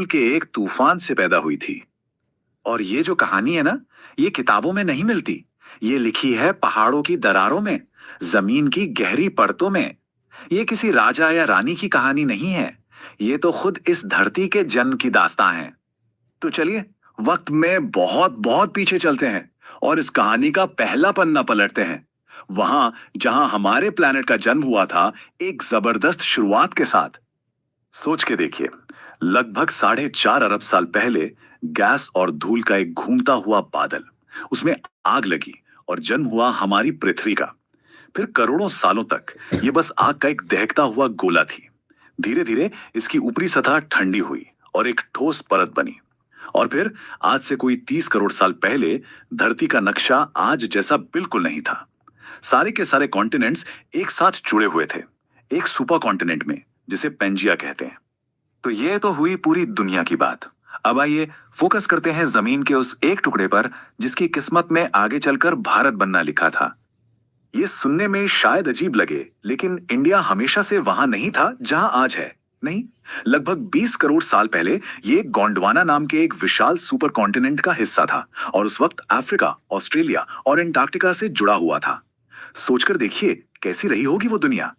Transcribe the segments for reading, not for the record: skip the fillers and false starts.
धूल के एक तूफान से पैदा हुई थी। और ये जो कहानी है ना, ये किताबों में नहीं मिलती। ये लिखी है पहाड़ों की दरारों में, जमीन की गहरी परतों में। ये किसी राजा या रानी की कहानी नहीं है। ये तो खुद इस धरती के जन्म की दास्तां है। तो चलिए, वक्त में बहुत बहुत पीछे चलते हैं और इस कहानी का पहला पन्ना पलटते हैं। वहां जहां हमारे प्लेनेट का जन्म हुआ था, एक जबरदस्त शुरुआत के साथ। सोच के देखिए, लगभग 4.5 अरब साल पहले गैस और धूल का एक घूमता हुआ बादल, उसमें आग लगी और जन्म हुआ हमारी पृथ्वी का। फिर करोड़ों सालों तक ये बस आग का एक दहकता हुआ गोला थी। धीरे धीरे इसकी ऊपरी सतह ठंडी हुई और एक ठोस परत बनी। और फिर आज से कोई 30 करोड़ साल पहले धरती का नक्शा आज जैसा बिल्कुल नहीं था। सारे के सारे कॉन्टिनेंट्स एक साथ जुड़े हुए थे, एक सुपर कॉन्टिनेंट में, जिसे पेंजिया कहते हैं। तो ये तो हुई पूरी दुनिया की बात। अब आइए फोकस करते हैं जमीन के उस एक टुकड़े पर जिसकी किस्मत में आगे चलकर भारत बनना लिखा था। ये सुनने में शायद अजीब लगे, लेकिन इंडिया हमेशा से वहां नहीं था जहां आज है। नहीं, लगभग 20 करोड़ साल पहले ये गोंडवाना नाम के एक विशाल सुपर कॉन्टिनेंट का हिस्सा था और उस वक्त अफ्रीका, ऑस्ट्रेलिया और अंटार्कटिका से जुड़ा हुआ था। सोचकर देखिए कैसी रही होगी वो दुनिया।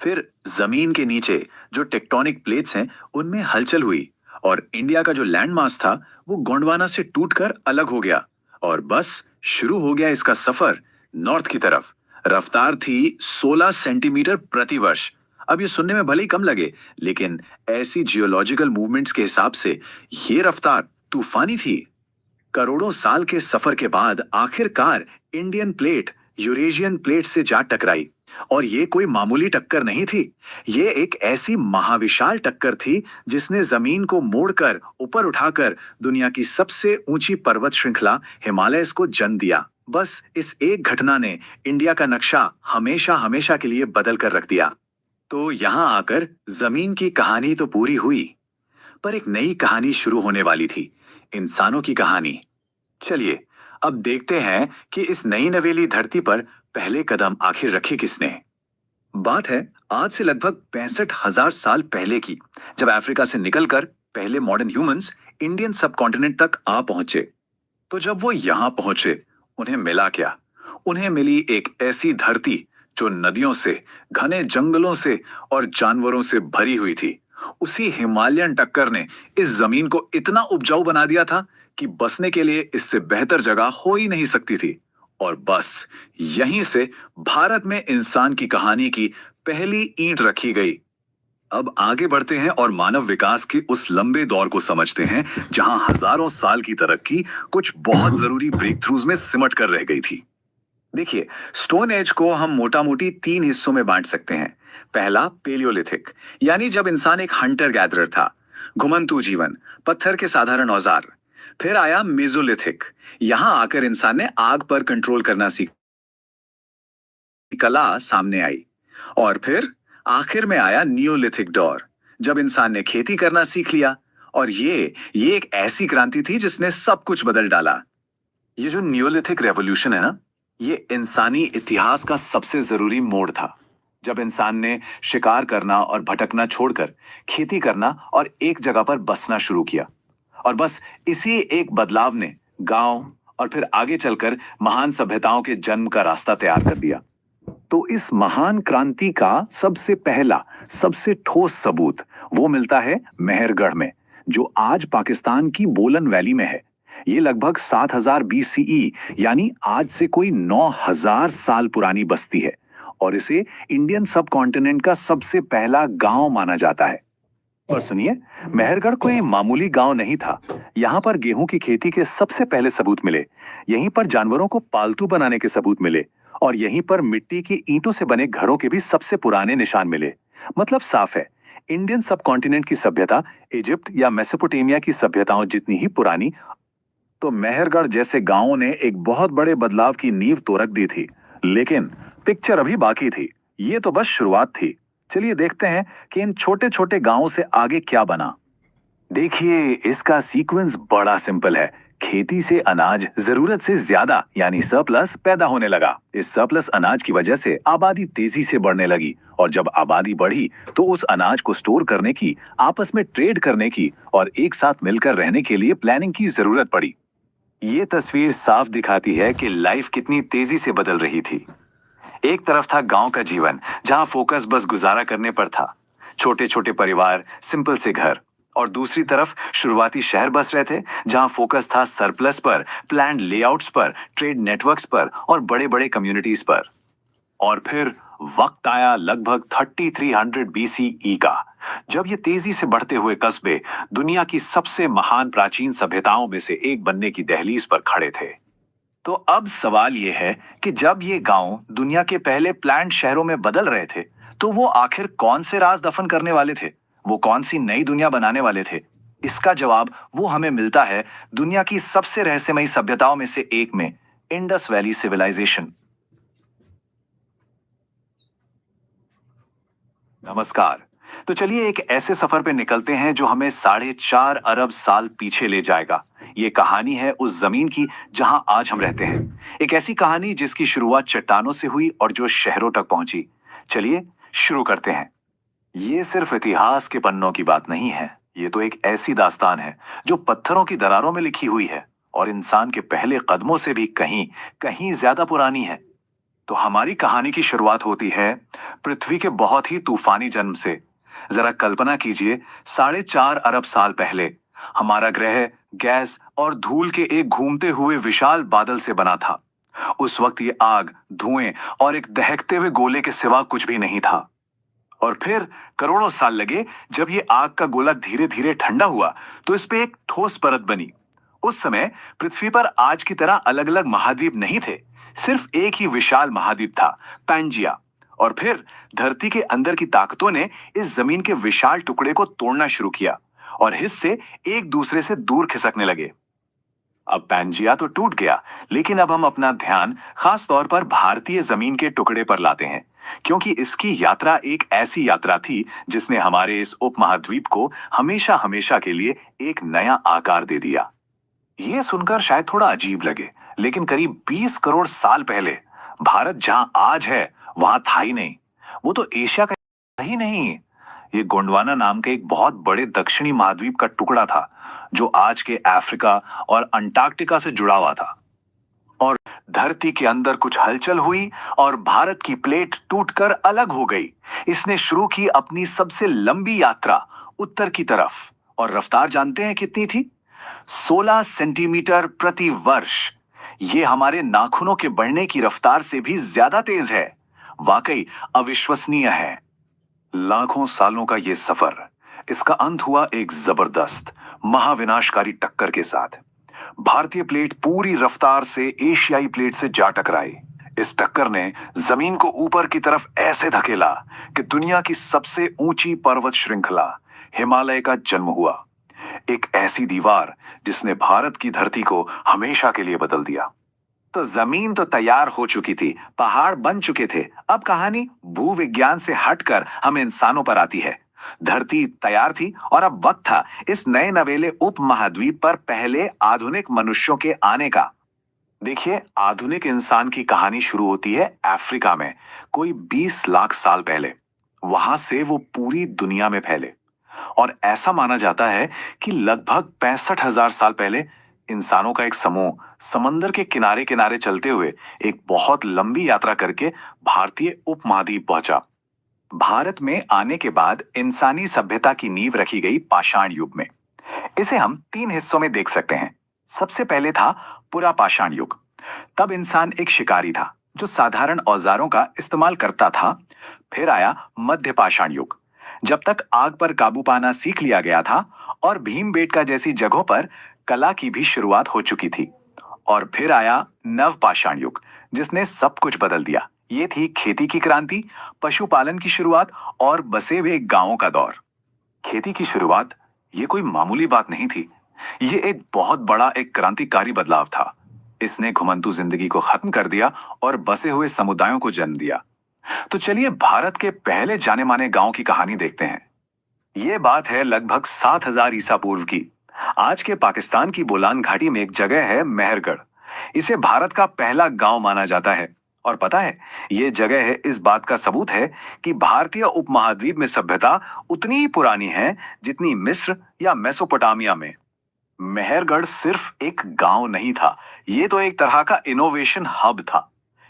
फिर जमीन के नीचे जो टेक्टोनिक प्लेट्स हैं, उनमें हलचल हुई और इंडिया का जो लैंड मास था वो गोंडवाना से टूटकर अलग हो गया और बस शुरू हो गया इसका सफर नॉर्थ की तरफ। रफ्तार थी 16 सेंटीमीटर प्रति वर्ष। अब ये सुनने में भले ही कम लगे, लेकिन ऐसी जियोलॉजिकल मूवमेंट्स के हिसाब से ये रफ्तार तूफानी थी। करोड़ों साल के सफर के बाद आखिरकार इंडियन प्लेट यूरेशियन प्लेट से जा टकराई। और ये कोई मामूली टक्कर नहीं थी। ये एक ऐसी महाविशाल टक्कर थी जिसने जमीन को मोड़कर ऊपर उठाकर दुनिया की सबसे ऊंची पर्वत श्रृंखला हिमालयस को जन्म दिया। बस इस एक घटना ने इंडिया का नक्शा हमेशा हमेशा के लिए बदल कर रख दिया। तो यहां आकर जमीन की कहानी तो पूरी हुई, पर एक नई कहानी शुरू होने वाली थी, इंसानों की कहानी। चलिए अब देखते हैं कि इस नई नवेली धरती पर पहले कदम आखिर रखे किसने। बात है आज से लगभग 65,000 साल पहले की, जब अफ्रीका से निकलकर पहले मॉडर्न ह्यूमंस इंडियन सब कॉन्टिनेंट तक आ पहुंचे। तो जब वो यहां पहुंचे, उन्हें मिला क्या? उन्हें मिली एक ऐसी धरती जो नदियों से, घने जंगलों से और जानवरों से भरी हुई थी। उसी हिमालयन टक्कर ने इस जमीन को इतना उपजाऊ बना दिया था कि बसने के लिए इससे बेहतर जगह हो ही नहीं सकती थी। और बस यहीं से भारत में इंसान की कहानी की पहली ईंट रखी गई। अब आगे बढ़ते हैं और मानव विकास के उस लंबे दौर को समझते हैं जहां हजारों साल की तरक्की कुछ बहुत जरूरी ब्रेक थ्रूज में सिमट कर रह गई थी। देखिए, स्टोन एज को हम मोटा मोटी 3 हिस्सों में बांट सकते हैं। पहला पेलियोलिथिक, यानी जब इंसान एक हंटर गैदरर था, घुमंतू जीवन, पत्थर के साधारण औजार। फिर आया मेसोलिथिक, यहां आकर इंसान ने आग पर कंट्रोल करना सीखा, कला सामने आई। और फिर आखिर में आया नियोलिथिक दौर, जब इंसान ने खेती करना सीख लिया। और ये एक ऐसी क्रांति थी जिसने सब कुछ बदल डाला। ये जो नियोलिथिक रेवोल्यूशन है ना, ये इंसानी इतिहास का सबसे जरूरी मोड़ था, जब इंसान ने शिकार करना और भटकना छोड़कर खेती करना और एक जगह पर बसना शुरू किया। और बस इसी एक बदलाव ने गांव और फिर आगे चलकर महान सभ्यताओं के जन्म का रास्ता तैयार कर दिया। तो इस महान क्रांति का सबसे पहला, सबसे ठोस सबूत वो मिलता है मेहरगढ़ में, जो आज पाकिस्तान की बोलन वैली में है। ये लगभग 7000 BCE, यानी आज से कोई 9000 साल पुरानी बस्ती है और इसे इंडियन सब कॉन्टिनेंट का सबसे पहला गांव माना जाता है। और सुनिए, मेहरगढ़ कोई मामूली गांव नहीं था। यहाँ पर गेहूं की खेती के सबसे पहले सबूत मिले, यहीं पर जानवरों को पालतू बनाने के सबूत मिले और यहीं पर मिट्टी की ईंटों से बने घरों के भी सबसे पुराने निशान मिले। मतलब साफ है, इंडियन सब कॉन्टिनेंट की सभ्यता इजिप्ट या मेसोपोटामिया की सभ्यताओं जितनी ही पुरानी। तो मेहरगढ़ जैसे गांवों ने एक बहुत बड़े बदलाव की नींव तो रख दी थी, लेकिन पिक्चर अभी बाकी थी। ये तो बस शुरुआत थी। चलिए देखते हैं कि इन छोटे छोटे गांवों से आगे क्या बना। देखिए, इसका सीक्वेंस बड़ा सिंपल है। खेती से अनाज जरूरत से ज्यादा यानी सरप्लस पैदा होने लगा। इस सरप्लस अनाज की वजह से आबादी तेजी से बढ़ने लगी और जब आबादी बढ़ी तो उस अनाज को स्टोर करने की, आपस में ट्रेड करने की और एक साथ मिलकर रहने के लिए प्लानिंग की जरूरत पड़ी। ये तस्वीर साफ दिखाती है कि लाइफ कितनी तेजी से बदल रही थी। एक तरफ था गांव का जीवन जहां फोकस बस गुजारा करने पर था, छोटे छोटे परिवार, सिंपल से घर। और दूसरी तरफ शुरुआती शहर बस रहे थे जहां फोकस था सरप्लस पर, प्लान्ड लेआउट्स पर, ट्रेड नेटवर्क्स पर और बड़े बड़े कम्युनिटीज पर। और फिर वक्त आया लगभग 3300 बीसीई का, जब ये तेजी से बढ़ते हुए कस्बे दुनिया की सबसे महान प्राचीन सभ्यताओं में से एक बनने की दहलीज पर खड़े थे। तो अब सवाल यह है कि जब ये गांव दुनिया के पहले प्लान्ड शहरों में बदल रहे थे, तो वो आखिर कौन से राज दफन करने वाले थे? वो कौन सी नई दुनिया बनाने वाले थे? इसका जवाब वो हमें मिलता है दुनिया की सबसे रहस्यमयी सभ्यताओं में से एक में, इंडस वैली सिविलाइजेशन। नमस्कार। तो चलिए एक ऐसे सफर पे निकलते हैं जो हमें 4.5 अरब साल पीछे ले जाएगा। ये कहानी है उस जमीन की जहां आज हम रहते हैं। एक ऐसी कहानी जिसकी शुरुआत चट्टानों से हुई और जो शहरों तक पहुंची। चलिए शुरू करते हैं। ये सिर्फ इतिहास के पन्नों की बात नहीं है, ये तो एक ऐसी दास्तान है जो पत्थरों की दरारों में लिखी हुई है और इंसान के पहले कदमों से भी कहीं कहीं ज्यादा पुरानी है। तो हमारी कहानी की शुरुआत होती है पृथ्वी के बहुत ही तूफानी जन्म से। जरा कल्पना कीजिए, 4.5 अरब साल पहले हमारा ग्रह गैस और धूल के एक घूमते हुए विशाल बादल से बना था। उस वक्त ये आग, धुएं और एक दहकते हुए गोले के सिवा कुछ भी नहीं था। और फिर करोड़ों साल लगे, जब ये आग का गोला धीरे धीरे ठंडा हुआ तो इस पे एक ठोस परत बनी। उस समय पृथ्वी पर आज की तरह अलग अलग महाद्वीप नहीं थे, सिर्फ एक ही विशाल महाद्वीप था, पैंजिया। और फिर धरती के अंदर की ताकतों ने इस जमीन के विशाल टुकड़े को तोड़ना शुरू किया और हिस्से एक दूसरे से दूर खिसकने लगे। अब पैंजिया तो टूट गया, लेकिन अब हम अपना ध्यान खास तौर पर भारतीय जमीन के टुकड़े पर लाते हैं, क्योंकि इसकी यात्रा एक ऐसी यात्रा थी जिसने हमारे इस उपमहाद्वीप को हमेशा हमेशा के लिए एक नया आकार दे दिया। ये सुनकर शायद थोड़ा अजीब लगे, लेकिन करीब 20 करोड़ साल पहले भारत जहां आज है वहां था ही नहीं। वो तो एशिया का ही नहीं, ये गोंडवाना नाम के एक बहुत बड़े दक्षिणी महाद्वीप का टुकड़ा था जो आज के अफ्रीका और अंटार्कटिका से जुड़ा हुआ था। और धरती के अंदर कुछ हलचल हुई और भारत की प्लेट टूटकर अलग हो गई। इसने शुरू की अपनी सबसे लंबी यात्रा उत्तर की तरफ, और रफ्तार जानते हैं कितनी थी? 16 सेंटीमीटर प्रति वर्ष। ये हमारे नाखूनों के बढ़ने की रफ्तार से भी ज्यादा तेज है। वाकई अविश्वसनीय है। लाखों सालों का ये सफर, इसका अंत हुआ एक जबरदस्त महाविनाशकारी टक्कर के साथ। भारतीय प्लेट पूरी रफ्तार से एशियाई प्लेट से जा टकराई। इस टक्कर ने जमीन को ऊपर की तरफ ऐसे धकेला कि दुनिया की सबसे ऊंची पर्वत श्रृंखला हिमालय का जन्म हुआ। एक ऐसी दीवार जिसने भारत की धरती को हमेशा के लिए बदल दिया। तो जमीन तो तैयार हो चुकी थी, पहाड़ बन चुके थे। अब कहानी भूविज्ञान से हटकर हम इंसानों पर आती है। धरती तैयार थी और अब वक्त था इस नए नवेले उपमहाद्वीप पर पहले आधुनिक मनुष्यों के आने का। देखिए, आधुनिक इंसान की कहानी शुरू होती है अफ्रीका में, कोई 20 लाख साल पहले। वहां से वो पूरी दुनिया में फैले और ऐसा माना जाता है कि लगभग 65,000 साल पहले इंसानों का एक समूह समंदर के किनारे किनारे चलते हुए एक बहुत लंबी यात्रा करके भारतीय उपमहाद्वीप पहुंचा। भारत में आने के बाद इंसानी सभ्यता की नींव रखी गई पाषाण युग में। इसे हम 3 हिस्सों में देख सकते हैं। सबसे पहले था पुरा पाषाण युग। तब इंसान एक शिकारी था जो साधारण औजारों का इस्तेमाल करता था। फिर आया मध्य पाषाण युग, जब तक आग पर काबू पाना सीख लिया गया था और भीमबेटका जैसी जगहों पर कला की भी शुरुआत हो चुकी थी। और फिर आया नव पाषाण युग, जिसने सब कुछ बदल दिया। ये थी खेती की क्रांति, पशुपालन की शुरुआत और बसे हुए गांवों का दौर। खेती की शुरुआत ये कोई मामूली बात नहीं थी, ये एक बहुत बड़ा एक क्रांतिकारी बदलाव था। इसने घुमंतू जिंदगी को खत्म कर दिया और बसे हुए समुदायों को जन्म दिया। तो चलिए भारत के पहले जाने माने गांव की कहानी देखते हैं। ये बात है लगभग 7000 ईसा पूर्व की। आज के पाकिस्तान की बोलान घाटी में एक जगह है मेहरगढ़। इसे भारत का पहला गांव माना जाता है। और पता है, ये जगह है इस बात का सबूत है कि भारतीय उपमहाद्वीप में सभ्यता उतनी ही पुरानी है जितनी मिस्र या मेसोपोटामिया में। मेहरगढ़ सिर्फ एक गांव नहीं था, ये तो एक तरह का इनोवेशन हब था।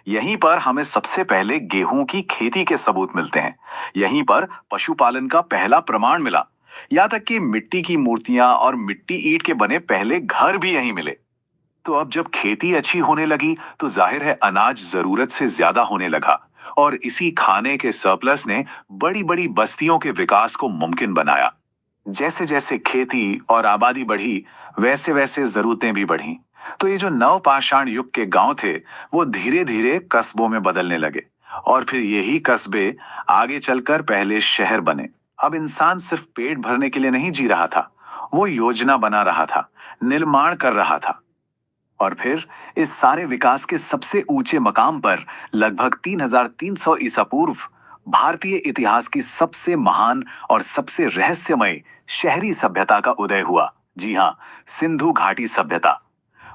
यहीं पर हमें सबसे पहले गेहूं की खेती के सबूत मिलते हैं। यहीं पर पशुपालन का पहला प्रमाण मिला। यहाँ तक कि मिट्टी की मूर्तियां और मिट्टी ईंट के बने पहले घर भी यहीं मिले। तो अब जब खेती अच्छी होने लगी तो जाहिर है अनाज जरूरत से ज्यादा होने लगा। और इसी खाने के सरप्लस ने बड़ी बड़ी बस्तियों के विकास को मुमकिन बनाया। जैसे जैसे खेती और आबादी बढ़ी, वैसे वैसे जरूरतें भी बढ़ी। तो ये जो नवपाषाण युग के गांव थे, वो धीरे धीरे कस्बों में बदलने लगे। और फिर यही कस्बे आगे चलकर पहले शहर बने। अब इंसान सिर्फ पेट भरने के लिए नहीं जी रहा था, वो योजना बना रहा था, निर्माण कर रहा था। और फिर इस सारे विकास के सबसे ऊंचे मकाम पर लगभग 3300 ईसा पूर्व भारतीय इतिहास की सबसे महान और सबसे रहस्यमय शहरी सभ्यता का उदय हुआ। जी हाँ, सिंधु घाटी सभ्यता।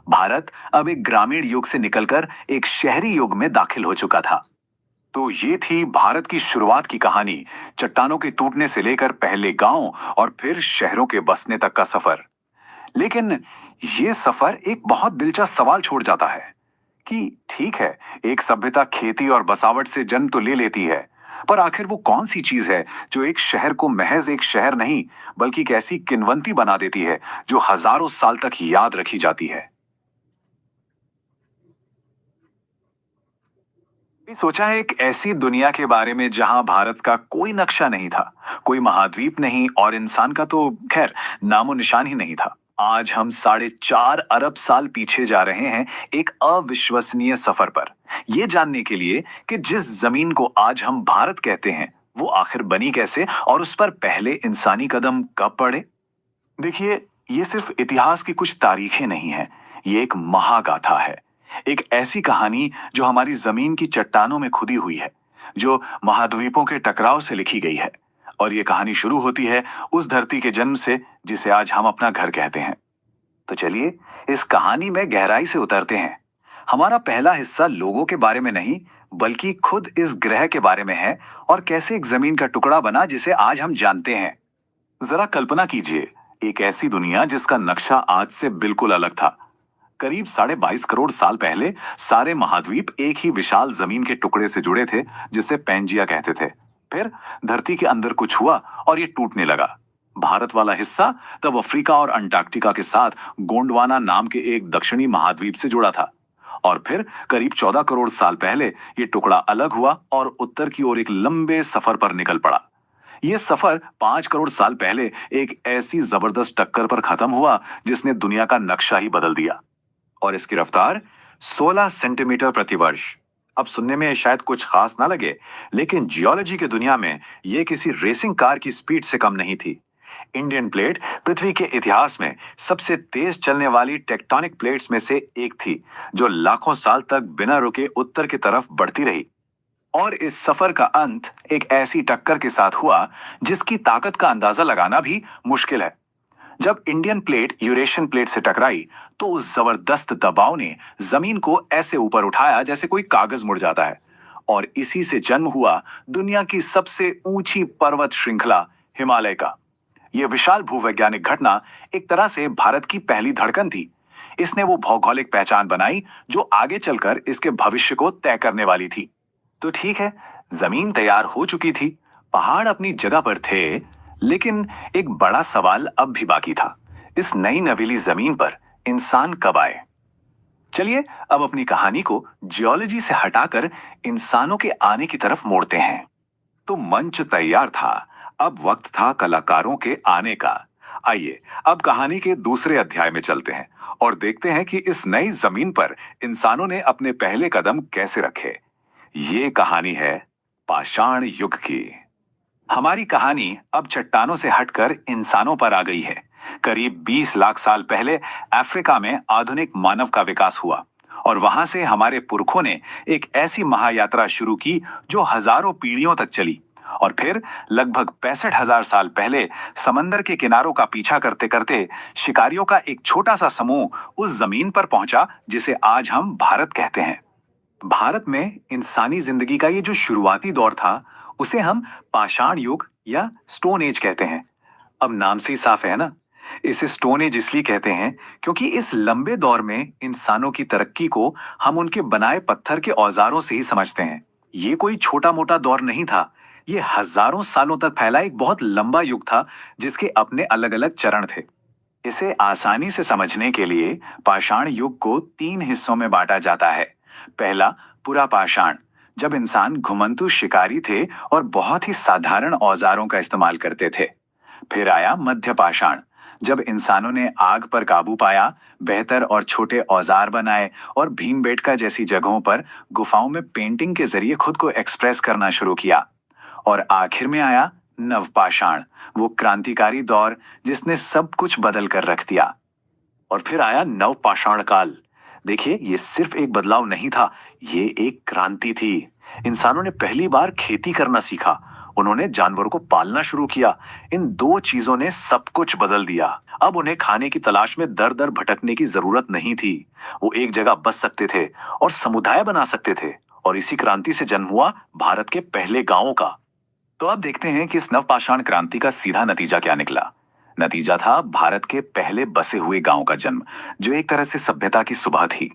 भारत अब एक ग्रामीण युग से निकलकर एक शहरी युग में दाखिल हो चुका था। तो ये थी भारत की शुरुआत की कहानी, चट्टानों के टूटने से लेकर पहले गांव और फिर शहरों के बसने तक का सफर। लेकिन ये सफर एक बहुत दिलचस्प सवाल छोड़ जाता है कि ठीक है, एक सभ्यता खेती और बसावट से जन्म तो ले लेती है, पर आखिर वो कौन सी चीज है जो एक शहर को महज एक शहर नहीं बल्कि एक ऐसी किंवदंती बना देती है जो हजारों साल तक याद रखी जाती है। भी सोचा है एक ऐसी दुनिया के बारे में जहां भारत का कोई नक्शा नहीं था, कोई महाद्वीप नहीं, और इंसान का तो खैर नामो निशान ही नहीं था। आज हम 4.5 अरब साल पीछे जा रहे हैं एक अविश्वसनीय सफर पर, यह जानने के लिए कि जिस जमीन को आज हम भारत कहते हैं वो आखिर बनी कैसे और उस पर पहले इंसानी कदम कब पड़े। देखिए, ये सिर्फ इतिहास की कुछ तारीखें नहीं है, ये एक महागाथा है। एक ऐसी कहानी जो हमारी जमीन की चट्टानों में खुदी हुई है, जो महाद्वीपों के टकराव से लिखी गई है। और ये कहानी शुरू होती है उस धरती के जन्म से जिसे आज हम अपना घर कहते हैं। तो चलिए इस कहानी में गहराई से उतरते हैं। हमारा पहला हिस्सा लोगों के बारे में नहीं बल्कि खुद इस ग्रह के बारे में है, और कैसे एक जमीन का टुकड़ा बना जिसे आज हम जानते हैं। जरा कल्पना कीजिए, एक ऐसी दुनिया जिसका नक्शा आज से बिल्कुल अलग था। करीब 22.5 करोड़ साल पहले सारे महाद्वीप एक ही विशाल जमीन के टुकड़े से जुड़े थे जिसे पैंजिया कहते थे। फिर धरती के अंदर कुछ हुआ और ये टूटने लगा। भारत वाला हिस्सा तब अफ्रीका और अंटार्कटिका के साथ गोंडवाना नाम के एक दक्षिणी महाद्वीप से जुड़ा था। और फिर करीब 14 करोड़ साल पहले ये टुकड़ा अलग हुआ और उत्तर की ओर एक लंबे सफर पर निकल पड़ा। यह सफर 5 करोड़ साल पहले एक ऐसी जबरदस्त टक्कर पर खत्म हुआ जिसने दुनिया का नक्शा ही बदल दिया। और इसकी रफ्तार 16 सेंटीमीटर प्रति वर्ष। अब सुनने में शायद कुछ खास ना लगे, लेकिन जियोलॉजी की दुनिया में यह किसी रेसिंग कार की स्पीड से कम नहीं थी। इंडियन प्लेट पृथ्वी के इतिहास में सबसे तेज चलने वाली टेक्टोनिक प्लेट्स में से एक थी, जो लाखों साल तक बिना रुके उत्तर की तरफ बढ़ती रही। और इस सफर का अंत एक ऐसी टक्कर के साथ हुआ जिसकी ताकत का अंदाजा लगाना भी मुश्किल है। जब इंडियन प्लेट यूरेशियन प्लेट से टकराई तो उस जबरदस्त दबाव ने जमीन को ऐसे ऊपर उठाया जैसे कोई कागज मुड़ जाता है। और इसी से जन्म हुआ दुनिया की सबसे ऊंची पर्वत श्रृंखला हिमालय का। यह विशाल भूवैज्ञानिक घटना एक तरह से भारत की पहली धड़कन थी। इसने वो भौगोलिक पहचान बनाई जो आगे चलकर इसके भविष्य को तय करने वाली थी। तो ठीक है, जमीन तैयार हो चुकी थी, पहाड़ अपनी जगह पर थे, लेकिन एक बड़ा सवाल अब भी बाकी था। इस नई नवीली जमीन पर इंसान कब आए। चलिए अब अपनी कहानी को जियोलॉजी से हटाकर इंसानों के आने की तरफ मोड़ते हैं। तो मंच तैयार था, अब वक्त था कलाकारों के आने का। आइए अब कहानी के दूसरे अध्याय में चलते हैं और देखते हैं कि इस नई जमीन पर इंसानों ने अपने पहले कदम कैसे रखे। ये कहानी है पाषाण युग की। हमारी कहानी अब चट्टानों से हटकर इंसानों पर आ गई है। करीब 20 लाख साल पहले अफ्रीका में आधुनिक मानव का विकास हुआ और वहां से हमारे पुरखों ने एक ऐसी महायात्रा शुरू की जो हजारों पीढ़ियों तक चली। और फिर लगभग 65,000 साल पहले समंदर के किनारों का पीछा करते करते शिकारियों का एक छोटा सा समूह उस जमीन पर पहुंचा जिसे आज हम भारत कहते हैं। भारत में इंसानी जिंदगी का ये जो शुरुआती दौर था, उसे हम पाषाण युग या स्टोन एज कहते हैं। अब नाम से ही साफ है ना। इसे स्टोन एज इसलिए कहते हैं क्योंकि इस लंबे दौर में इंसानों की तरक्की को हम उनके बनाए पत्थर के औजारों से ही समझते हैं। ये कोई छोटा मोटा दौर नहीं था। ये हजारों सालों तक फैला एक बहुत लंबा युग था जिसके अपने अलग अलग चरण थे। इसे आसानी से समझने के लिए पाषाण युग को 3 हिस्सों में बांटा जाता है। पहला, पुरा पाषाण, जब इंसान घुमंतू शिकारी थे और बहुत ही साधारण औजारों का इस्तेमाल करते थे। फिर आया मध्य पाषाण, जब इंसानों ने आग पर काबू पाया, बेहतर और छोटे औजार बनाए और भीमबेटका जैसी जगहों पर गुफाओं में पेंटिंग के जरिए खुद को एक्सप्रेस करना शुरू किया। और आखिर में आया नवपाषाण, वो क्रांतिकारी दौर जिसने सब कुछ बदल कर रख दिया। और फिर आया नवपाषाण काल। देखिए, ये सिर्फ एक बदलाव नहीं था, ये एक क्रांति थी। इंसानों ने पहली बार खेती करना सीखा, उन्होंने जानवरों को पालना शुरू किया। इन 2 चीजों ने सब कुछ बदल दिया। अब उन्हें खाने की तलाश में दर दर भटकने की जरूरत नहीं थी। वो एक जगह बस सकते थे और समुदाय बना सकते थे। और इसी क्रांति से जन्म हुआ भारत के पहले गांवों का। तो अब देखते हैं कि इस नवपाषाण क्रांति का सीधा नतीजा क्या निकला। नतीजा था भारत के पहले बसे हुए गांव का जन्म, जो एक तरह से सभ्यता की सुबह थी।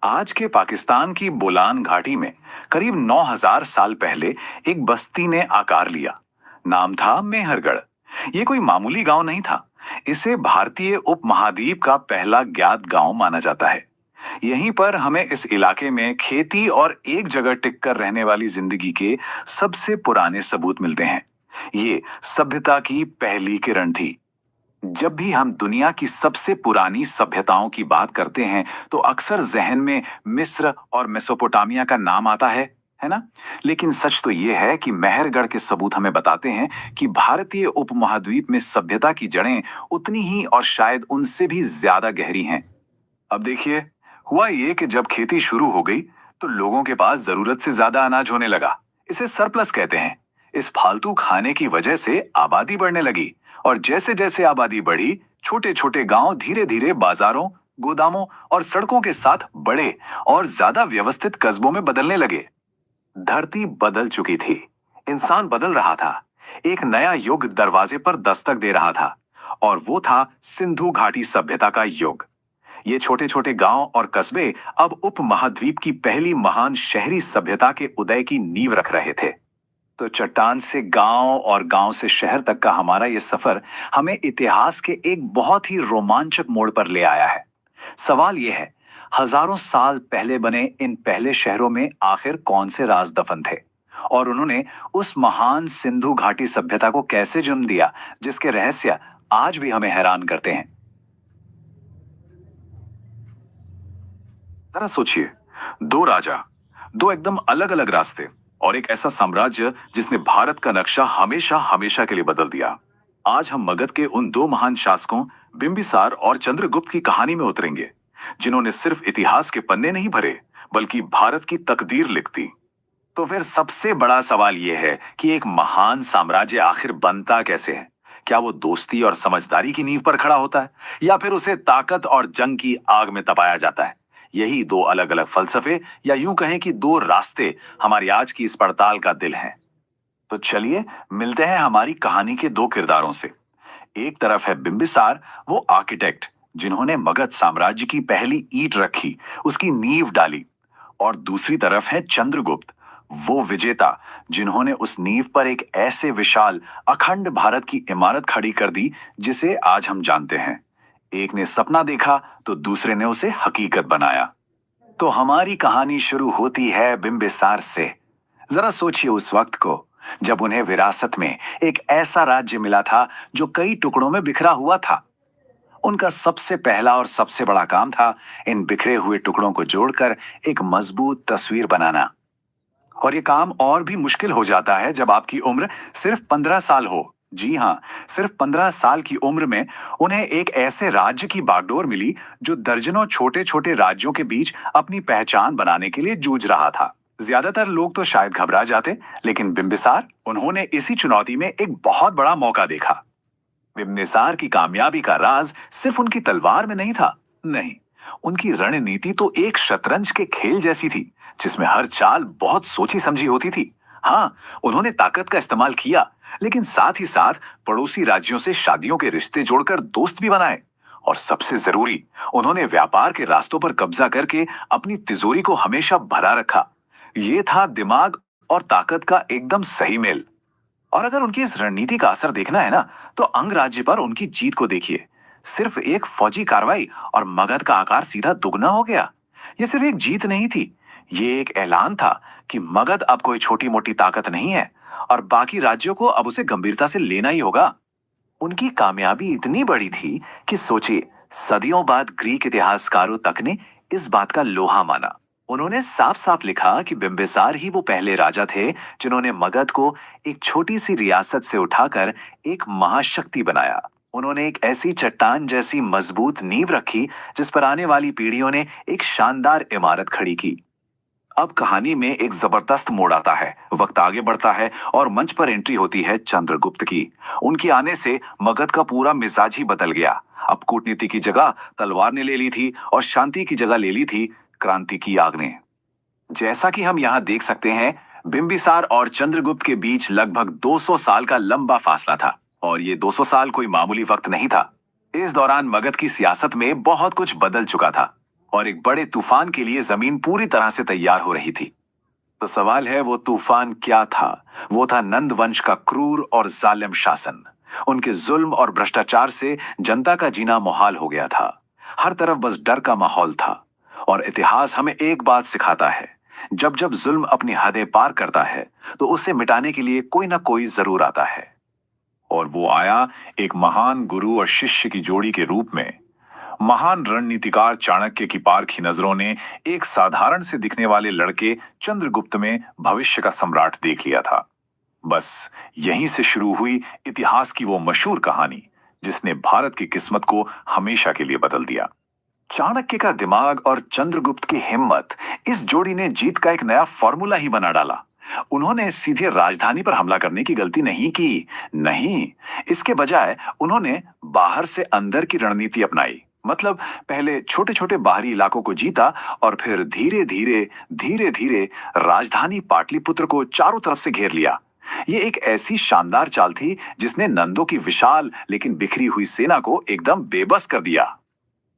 आज के पाकिस्तान की बोलान घाटी में करीब 9,000 साल पहले एक बस्ती ने आकार लिया। नाम था मेहरगढ़। ये कोई मामूली गांव नहीं था। इसे भारतीय उपमहाद्वीप का पहला ज्ञात गांव माना जाता है। यहीं पर हमें इस इलाके में खेती और एक जगह टिक कर रहने वाली जिंदगी के सबसे पुराने सबूत मिलते हैं। ये सभ्यता की पहली किरण थी। जब भी हम दुनिया की सबसे पुरानी सभ्यताओं की बात करते हैं तो अक्सर जहन में मिस्र और मेसोपोटामिया का नाम आता है ना। लेकिन सच तो यह है कि मेहरगढ़ के सबूत हमें बताते हैं कि भारतीय उपमहाद्वीप में सभ्यता की जड़ें उतनी ही और शायद उनसे भी ज्यादा गहरी हैं। अब देखिए, हुआ ये कि जब खेती शुरू हो गई तो लोगों के पास जरूरत से ज्यादा अनाज होने लगा। इसे सरप्लस कहते हैं। इस फालतू खाने की वजह से आबादी बढ़ने लगी और जैसे जैसे आबादी बढ़ी, छोटे छोटे गांव धीरे धीरे बाजारों, गोदामों और सड़कों के साथ बड़े और ज्यादा व्यवस्थित कस्बों में बदलने लगे। धरती बदल चुकी थी, इंसान बदल रहा था। एक नया युग दरवाजे पर दस्तक दे रहा था और वो था सिंधु घाटी सभ्यता का युग। ये छोटे छोटे गांव और कस्बे अब उपमहाद्वीप की पहली महान शहरी सभ्यता के उदय की नींव रख रहे थे। तो चट्टान से गांव और गांव से शहर तक का हमारा ये सफर हमें इतिहास के एक बहुत ही रोमांचक मोड़ पर ले आया है। सवाल यह है, हजारों साल पहले बने इन पहले शहरों में आखिर कौन से राज दफन थे और उन्होंने उस महान सिंधु घाटी सभ्यता को कैसे जन्म दिया जिसके रहस्य आज भी हमें हैरान करते हैं। जरा सोचिए, 2 राजा, 2 एकदम अलग अलग रास्ते और एक ऐसा साम्राज्य जिसने भारत का नक्शा हमेशा हमेशा के लिए बदल दिया। आज हम मगध के उन 2 महान शासकों बिंबिसार और चंद्रगुप्त की कहानी में उतरेंगे, जिन्होंने सिर्फ इतिहास के पन्ने नहीं भरे बल्कि भारत की तकदीर लिख दी। तो फिर सबसे बड़ा सवाल यह है कि एक महान साम्राज्य आखिर बनता कैसे है? क्या वो दोस्ती और समझदारी की नींव पर खड़ा होता है या फिर उसे ताकत और जंग की आग में तपाया जाता है? यही 2 अलग अलग फलसफे या यूं कहें कि 2 रास्ते हमारी आज की इस पड़ताल का दिल हैं। तो चलिए मिलते हैं हमारी कहानी के 2 किरदारों से। एक तरफ है बिंबिसार, वो आर्किटेक्ट जिन्होंने मगध साम्राज्य की पहली ईंट रखी, उसकी नींव डाली। और दूसरी तरफ है चंद्रगुप्त, वो विजेता जिन्होंने उस नींव पर एक ऐसे विशाल अखंड भारत की इमारत खड़ी कर दी जिसे आज हम जानते हैं। एक ने सपना देखा तो दूसरे ने उसे हकीकत बनाया। तो हमारी कहानी शुरू होती है बिंबिसार से। जरा सोचिए उस वक्त को जब उन्हें विरासत में एक ऐसा राज्य मिला था जो कई टुकड़ों में बिखरा हुआ था। उनका सबसे पहला और सबसे बड़ा काम था इन बिखरे हुए टुकड़ों को जोड़कर एक मजबूत तस्वीर बनाना। और ये काम और भी मुश्किल हो जाता है जब आपकी उम्र सिर्फ 15 साल हो। जी हाँ, सिर्फ 15 साल की उम्र में उन्हें एक ऐसे राज्य की बागडोर मिली जो दर्जनों छोटे छोटे राज्यों के बीच अपनी पहचान बनाने के लिए जूझ रहा था। ज्यादातर लोग तो शायद घबरा जाते, लेकिन बिंबिसार, उन्होंने इसी चुनौती में एक बहुत बड़ा मौका देखा। बिम्बिसार की कामयाबी का राज सिर्फ उनकी तलवार में नहीं था। नहीं, उनकी रणनीति तो एक शतरंज के खेल जैसी थी, जिसमें हर चाल बहुत सोची समझी होती थी। हाँ, उन्होंने ताकत का इस्तेमाल किया, लेकिन साथ ही साथ पड़ोसी राज्यों से शादियों के रिश्ते जोड़कर दोस्त भी बनाए। और सबसे जरूरी, उन्होंने व्यापार के रास्तों पर कब्जा करके अपनी तिजोरी को हमेशा भरा रखा। ये था दिमाग और ताकत का एकदम सही मेल। और अगर उनकी इस रणनीति का असर देखना है ना, तो अंग राज्य पर उनकी जीत को देखिए। सिर्फ एक फौजी कार्रवाई और मगध का आकार सीधा दुगना हो गया। ये सिर्फ एक जीत नहीं थी, ये एक ऐलान था कि मगध अब कोई छोटी मोटी ताकत नहीं है और बाकी राज्यों को अब उसे गंभीरता से लेना ही होगा। उनकी कामयाबी इतनी बड़ी थी कि सोचिए, सदियों बाद ग्रीक इतिहासकारों तक ने इस बात का लोहा माना। उन्होंने साफ साफ लिखा कि बिंबिसार ही वो पहले राजा थे जिन्होंने मगध को एक छोटी सी रियासत से उठाकर एक महाशक्ति बनाया। उन्होंने एक ऐसी चट्टान जैसी मजबूत नींव रखी जिस पर आने वाली पीढ़ियों ने एक शानदार इमारत खड़ी की। अब कहानी में एक जबरदस्त मोड़ आता है, वक्त आगे बढ़ता है और मंच पर एंट्री होती है चंद्रगुप्त की। उनके आने से मगध का पूरा मिजाज ही बदल गया। अब कूटनीति की जगह तलवार ने ले ली थी और शांति की जगह ले ली थी क्रांति की आग ने। जैसा कि हम यहाँ देख सकते हैं, बिंबिसार और चंद्रगुप्त के बीच लगभग 200 साल का लंबा फासला था और ये 200 साल कोई मामूली वक्त नहीं था। इस दौरान मगध की सियासत में बहुत कुछ बदल चुका था और एक बड़े तूफान के लिए जमीन पूरी तरह से तैयार हो रही थी। तो सवाल है, वो तूफान क्या था? वो था नंद वंश का क्रूर और जालिम शासन। उनके जुल्म और भ्रष्टाचार से जनता का जीना मुहाल हो गया था। हर तरफ बस डर का माहौल था। और इतिहास हमें एक बात सिखाता है, जब जब जुल्म अपनी हदें पार करता है तो उसे मिटाने के लिए कोई ना कोई जरूर आता है। और वो आया एक महान गुरु और शिष्य की जोड़ी के रूप में। महान रणनीतिकार चाणक्य की पारखी नजरों ने एक साधारण से दिखने वाले लड़के चंद्रगुप्त में भविष्य का सम्राट देख लिया था। बस यहीं से शुरू हुई इतिहास की वो मशहूर कहानी जिसने भारत की किस्मत को हमेशा के लिए बदल दिया। चाणक्य का दिमाग और चंद्रगुप्त की हिम्मत, इस जोड़ी ने जीत का एक नया फॉर्मूला ही बना डाला। उन्होंने सीधे राजधानी पर हमला करने की गलती नहीं की। नहीं, इसके बजाय उन्होंने बाहर से अंदर की रणनीति अपनाई। मतलब पहले छोटे छोटे बाहरी इलाकों को जीता और फिर धीरे धीरे राजधानी पाटलिपुत्र को चारों तरफ से घेर लिया। ये एक ऐसी शानदार चाल थी जिसने नंदों की विशाल लेकिन बिखरी हुई सेना को एकदम बेबस कर दिया।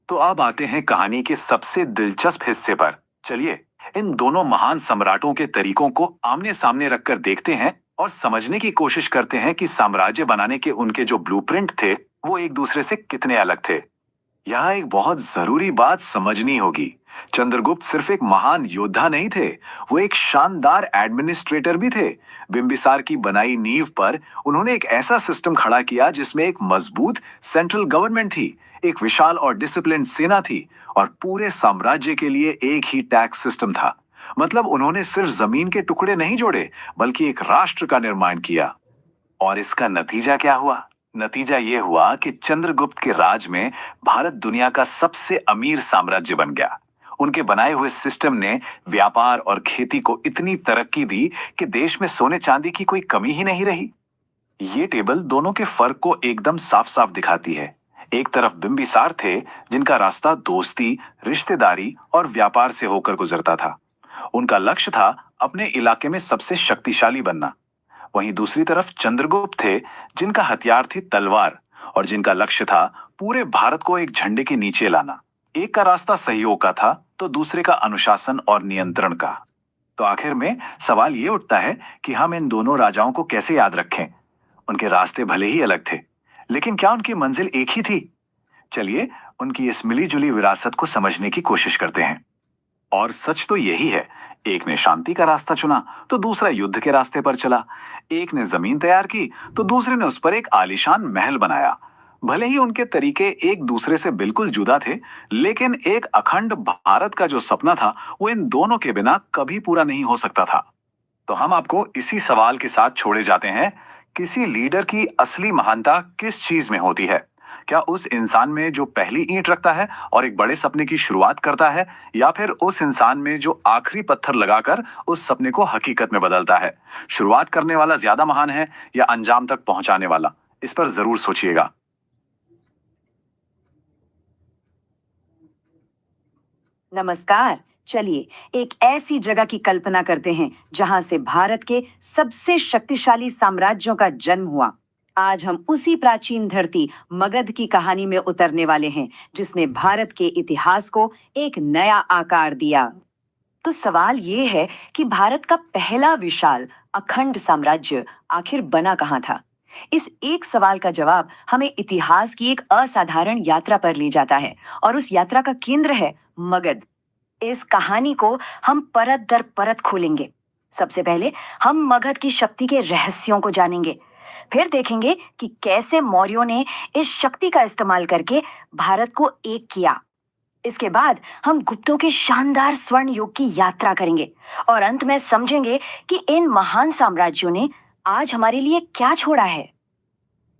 तो अब आते हैं कहानी के सबसे दिलचस्प हिस्से पर। चलिए, इन दोनों महान सम्राटों के तरीकों को आमने सामने रखकर देखते हैं और समझने की कोशिश करते हैं कि साम्राज्य बनाने के उनके जो ब्लूप्रिंट थे वो एक दूसरे से कितने अलग थे। यहाँ एक बहुत जरूरी बात समझनी होगी, चंद्रगुप्त सिर्फ एक महान योद्धा नहीं थे, वो एक शानदार एडमिनिस्ट्रेटर भी थे। बिंबिसार की बनाई नींव पर उन्होंने एक ऐसा सिस्टम खड़ा किया जिसमें एक मजबूत सेंट्रल गवर्नमेंट थी, एक विशाल और डिसिप्लिन सेना थी और पूरे साम्राज्य के लिए एक ही टैक्स सिस्टम था। मतलब उन्होंने सिर्फ जमीन के टुकड़े नहीं जोड़े, बल्कि एक राष्ट्र का निर्माण किया। और इसका नतीजा क्या हुआ? नतीजा यह हुआ कि चंद्रगुप्त के राज में भारत दुनिया का सबसे अमीर साम्राज्य बन गया। उनके बनाए हुए सिस्टम ने व्यापार और खेती को इतनी तरक्की दी कि देश में सोने चांदी की कोई कमी ही नहीं रही। ये टेबल दोनों के फर्क को एकदम साफ साफ दिखाती है। एक तरफ बिंबिसार थे जिनका रास्ता दोस्ती, रिश्तेदारी और व्यापार से होकर गुजरता था। उनका लक्ष्य था अपने इलाके में सबसे शक्तिशाली बनना। वहीं दूसरी तरफ चंद्रगुप्त थे जिनका हथियार थी तलवार और जिनका लक्ष्य था पूरे भारत को एक झंडे के नीचे लाना। एक का रास्ता सहयोग का था तो दूसरे का अनुशासन और नियंत्रण का। तो आखिर में सवाल ये उठता है कि हम इन दोनों राजाओं को कैसे याद रखें? उनके रास्ते भले ही अलग थे, लेकिन क्या उनकी मंजिल एक ही थी? चलिए उनकी इस मिली जुली विरासत को समझने की कोशिश करते हैं। और सच तो यही है, एक ने शांति का रास्ता चुना तो दूसरा युद्ध के रास्ते पर चला। एक ने जमीन तैयार की तो दूसरे ने उस पर एक आलीशान महल बनाया। भले ही उनके तरीके एक दूसरे से बिल्कुल जुदा थे, लेकिन एक अखंड भारत का जो सपना था वो इन दोनों के बिना कभी पूरा नहीं हो सकता था। तो हम आपको इसी सवाल के साथ छोड़े जाते हैं, किसी लीडर की असली महानता किस चीज में होती है? क्या उस इंसान में जो पहली ईंट रखता है और एक बड़े सपने की शुरुआत करता है, या फिर उस इंसान में जो आखिरी पत्थर लगाकर उस सपने को हकीकत में बदलता है? शुरुआत करने वाला ज्यादा महान है या अंजाम तक पहुंचाने वाला? इस पर जरूर सोचिएगा। नमस्कार। चलिए एक ऐसी जगह की कल्पना करते हैं जहां से भारत के सबसे शक्तिशाली साम्राज्यों का जन्म हुआ। आज हम उसी प्राचीन धरती मगध की कहानी में उतरने वाले हैं, जिसने भारत के इतिहास को एक नया आकार दिया। तो सवाल ये है कि भारत का पहला विशाल अखंड साम्राज्य आखिर बना कहाँ था? इस एक सवाल का जवाब हमें इतिहास की एक असाधारण यात्रा पर ले जाता है, और उस यात्रा का केंद्र है मगध। इस कहानी को हम परत दर परत खोलेंगे। सबसे पहले हम मगध की शक्ति के रहस्यों को जानेंगे। फिर देखेंगे कि कैसे मौर्यों ने इस शक्ति का इस्तेमाल करके भारत को एक किया। इसके बाद हम गुप्तों के शानदार स्वर्ण युग की यात्रा करेंगे, और अंत में समझेंगे कि इन महान साम्राज्यों ने आज हमारे लिए क्या छोड़ा है।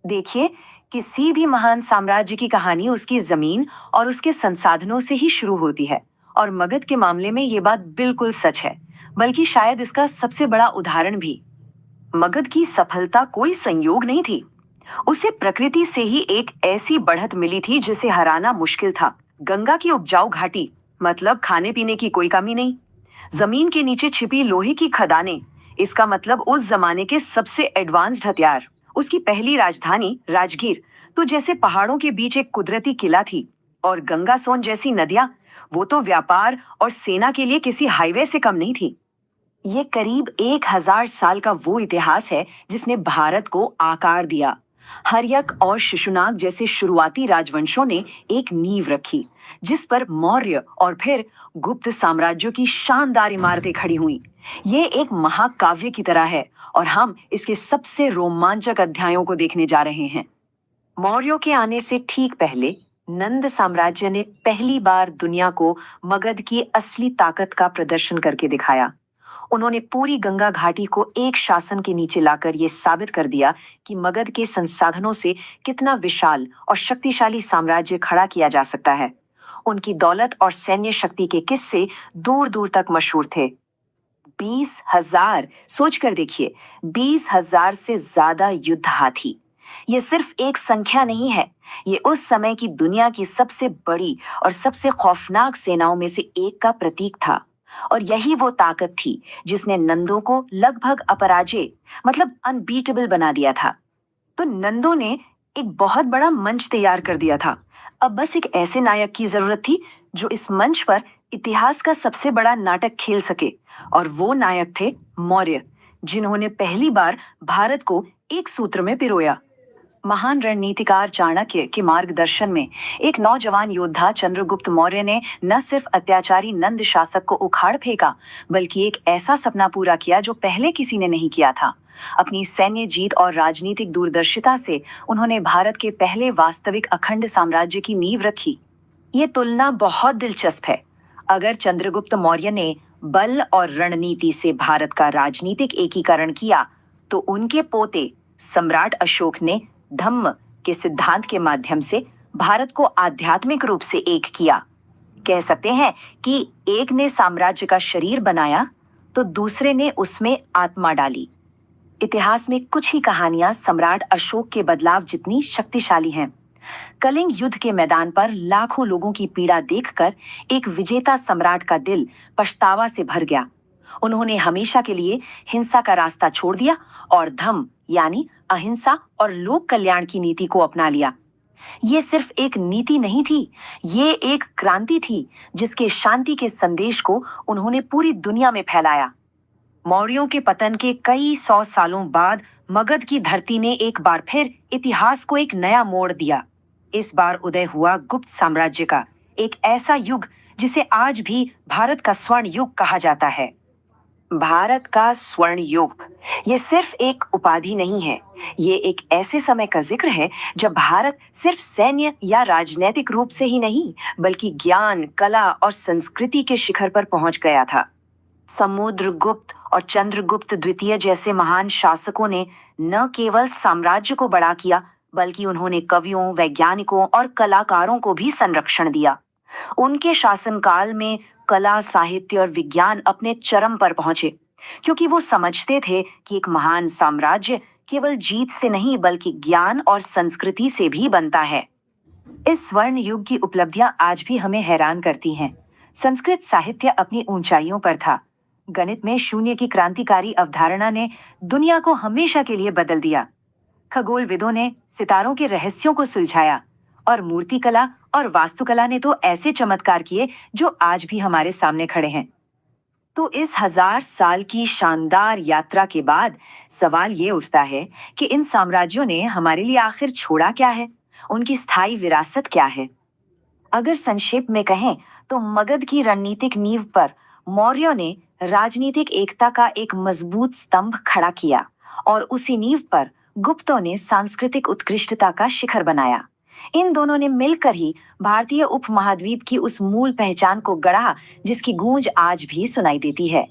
देखिए, किसी भी महान साम्राज्य की कहानी उसकी जमीन और उसके संसाधनों से ही शुरू होती है, और मगध के मामले में ये बात बिल्कुल सच है, बल्कि शायद इसका सबसे बड़ा उदाहरण भी। मगध की सफलता कोई संयोग नहीं थी। उसे प्रकृति से ही एक ऐसी बढ़त मिली थी जिसे हराना मुश्किल था। गंगा की उपजाऊ घाटी, मतलब खाने पीने की कोई कमी नहीं। जमीन के नीचे छिपी लोहे की खदानें, इसका मतलब उस जमाने के सबसे एडवांस्ड हथियार। उसकी पहली राजधानी राजगीर तो जैसे पहाड़ों के बीच एक कुदरती किला थी, और गंगा सोन जैसी नदियां, वो तो व्यापार और सेना के लिए किसी हाईवे से कम नहीं थी। ये करीब 1000 साल का वो इतिहास है जिसने भारत को आकार दिया। हर्यक और शिशुनाग जैसे शुरुआती राजवंशों ने एक नींव रखी, जिस पर मौर्य और फिर गुप्त साम्राज्यों की शानदार इमारतें खड़ी हुईं। ये एक महाकाव्य की तरह है, और हम इसके सबसे रोमांचक अध्यायों को देखने जा रहे हैं। मौर्यों के आने से ठीक पहले नंद साम्राज्य ने पहली बार दुनिया को मगध की असली ताकत का प्रदर्शन करके दिखाया। उन्होंने पूरी गंगा घाटी को एक शासन के नीचे लाकर यह साबित कर दिया कि मगध के संसाधनों से कितना विशाल और शक्तिशाली साम्राज्य खड़ा किया जा सकता है। उनकी दौलत और सैन्य शक्ति के किस्से दूर दूर तक मशहूर थे। 20,000, सोच कर देखिए, 20,000 से ज्यादा युद्ध हाथी। ये सिर्फ एक संख्या नहीं है, ये उस समय की दुनिया की सबसे बड़ी और सबसे खौफनाक सेनाओं में से एक का प्रतीक था। और यही वो ताकत थी जिसने नंदों को लगभग अपराजय, मतलब अनबीटेबल बना दिया था। तो नंदों ने एक बहुत बड़ा मंच तैयार कर दिया था। अब बस एक ऐसे नायक की जरूरत थी जो इस मंच पर इतिहास का सबसे बड़ा नाटक खेल सके, और वो नायक थे मौर्य, जिन्होंने पहली बार भारत को एक सूत्र में पिरोया। महान रणनीतिकार चाणक्य के मार्गदर्शन में एक नौजवान योद्धा चंद्रगुप्त मौर्य ने न सिर्फ अत्याचारी नंद शासक को उखाड़ फेंका, बल्कि एक ऐसा सपना पूरा किया जो पहले किसी ने नहीं किया था। अपनी सैन्य जीत और राजनीतिक दूरदर्शिता से उन्होंने भारत के पहले वास्तविक अखंड साम्राज्य की नींव रखी। ये तुलना बहुत दिलचस्प है। अगर चंद्रगुप्त मौर्य ने बल और रणनीति से भारत का राजनीतिक एकीकरण किया, तो उनके पोते सम्राट अशोक ने धम्म के सिद्धांत के माध्यम से भारत को आध्यात्मिक रूप से एक किया। कह सकते हैं कि एक ने साम्राज्य का शरीर बनाया, तो दूसरे ने उसमें आत्मा डाली। इतिहास में कुछ ही कहानियां सम्राट अशोक के बदलाव जितनी शक्तिशाली हैं। कलिंग युद्ध के मैदान पर लाखों लोगों की पीड़ा देखकर एक विजेता सम्राट का दिल पछतावा से भर गया। उन्होंने हमेशा के लिए हिंसा का रास्ता छोड़ दिया और धम्म यानी अहिंसा और लोक कल्याण की नीति को अपना लिया। ये सिर्फ एक नीति नहीं थी, ये एक क्रांति थी जिसके शांति के संदेश को उन्होंने पूरी दुनिया में फैलाया। मौर्यों के पतन के कई 100 सालों बाद मगध की धरती ने एक बार फिर इतिहास को एक नया मोड़ दिया। इस बार उदय हुआ गुप्त साम्राज्य का एक ऐसा युग जिसे आज भी भारत का स्वर्ण युग कहा जाता है। भारत का स्वर्ण युग ये सिर्फ एक उपाधि नहीं है, ये एक ऐसे समय का जिक्र है जब भारत सिर्फ सैन्य या राजनीतिक रूप से ही नहीं, बल्कि ज्ञान, कला और संस्कृति के शिखर पर पहुंच गया था। समुद्रगुप्त और चंद्रगुप्त द्वितीय जैसे महान शासकों ने न केवल साम्राज्य को बड़ा किया, बल्कि उन्होंने कवियों, वैज्ञानिकों और कलाकारों को भी संरक्षण दिया। उनके शासनकाल में कला, साहित्य और विज्ञान अपने चरम पर पहुंचे, क्योंकि वो समझते थे कि एक महान साम्राज्य केवल जीत से नहीं बल्कि ज्ञान और संस्कृति से भी बनता है। इस स्वर्ण युग की उपलब्धियां आज भी हमें हैरान करती हैं। संस्कृत साहित्य अपनी ऊंचाइयों पर था। गणित में शून्य की क्रांतिकारी अवधारणा ने दुनिया को हमेशा के लिए बदल दिया। खगोलविदों ने सितारों के रहस्यों को सुलझाया और मूर्तिकला और वास्तुकला ने तो ऐसे चमत्कार किए जो आज भी हमारे सामने खड़े हैं। तो इस 1000 साल की शानदार यात्रा के बाद सवाल ये उठता है कि इन साम्राज्यों ने हमारे लिए आखिर छोड़ा क्या है? उनकी स्थायी विरासत क्या है? अगर संक्षेप में कहें तो मगध की रणनीतिक नींव पर मौर्यों ने राजनीतिक एकता का एक मजबूत स्तंभ खड़ा किया और उसी नींव पर गुप्तों ने सांस्कृतिक उत्कृष्टता का शिखर बनाया। इन दोनों ने मिलकर ही भारतीय उपमहाद्वीप की उस मूल पहचान को गढ़ा जिसकी गूंज आज भी सुनाई देती है।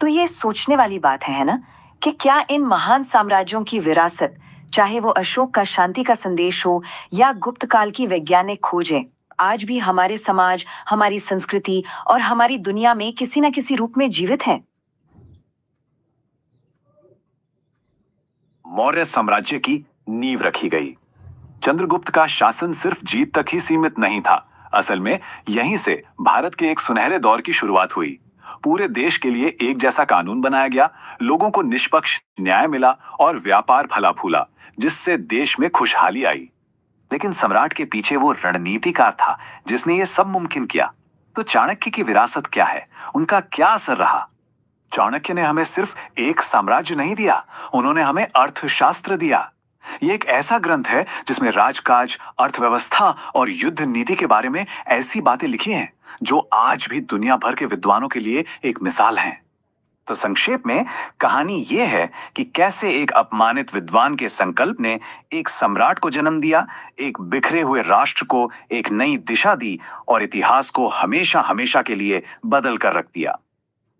तो ये सोचने वाली बात है ना, कि क्या इन महान साम्राज्यों की विरासत, चाहे वो अशोक का शांति का संदेश हो या गुप्त काल की वैज्ञानिक खोजें, आज भी हमारे समाज, हमारी संस्कृति और हमारी दुनिया में किसी न किसी रूप में जीवित है। मौर्य साम्राज्य की नींव रखी गई। चंद्रगुप्त का शासन सिर्फ जीत तक ही सीमित नहीं था। असल में यहीं से भारत के एक सुनहरे दौर की शुरुआत हुई। पूरे देश के लिए एक जैसा कानून बनाया गया, लोगों को निष्पक्ष न्याय मिला और व्यापार फला फूला, जिससे देश में खुशहाली आई। लेकिन सम्राट के पीछे वो रणनीतिकार था जिसने ये सब मुमकिन किया। तो चाणक्य की विरासत क्या है? उनका क्या असर रहा? चाणक्य ने हमें सिर्फ एक साम्राज्य नहीं दिया, उन्होंने हमें अर्थशास्त्र दिया। ये एक ऐसा ग्रंथ है जिसमें राजकाज, अर्थव्यवस्था और युद्ध नीति के बारे में ऐसी बातें लिखी हैं जो आज भी दुनिया भर के विद्वानों के लिए एक मिसाल हैं। तो संक्षेप में कहानी ये है कि कैसे एक अपमानित विद्वान के संकल्प ने एक सम्राट को जन्म दिया, एक बिखरे हुए राष्ट्र को एक नई दिशा दी और इतिहास को हमेशा हमेशा के लिए बदल कर रख दिया।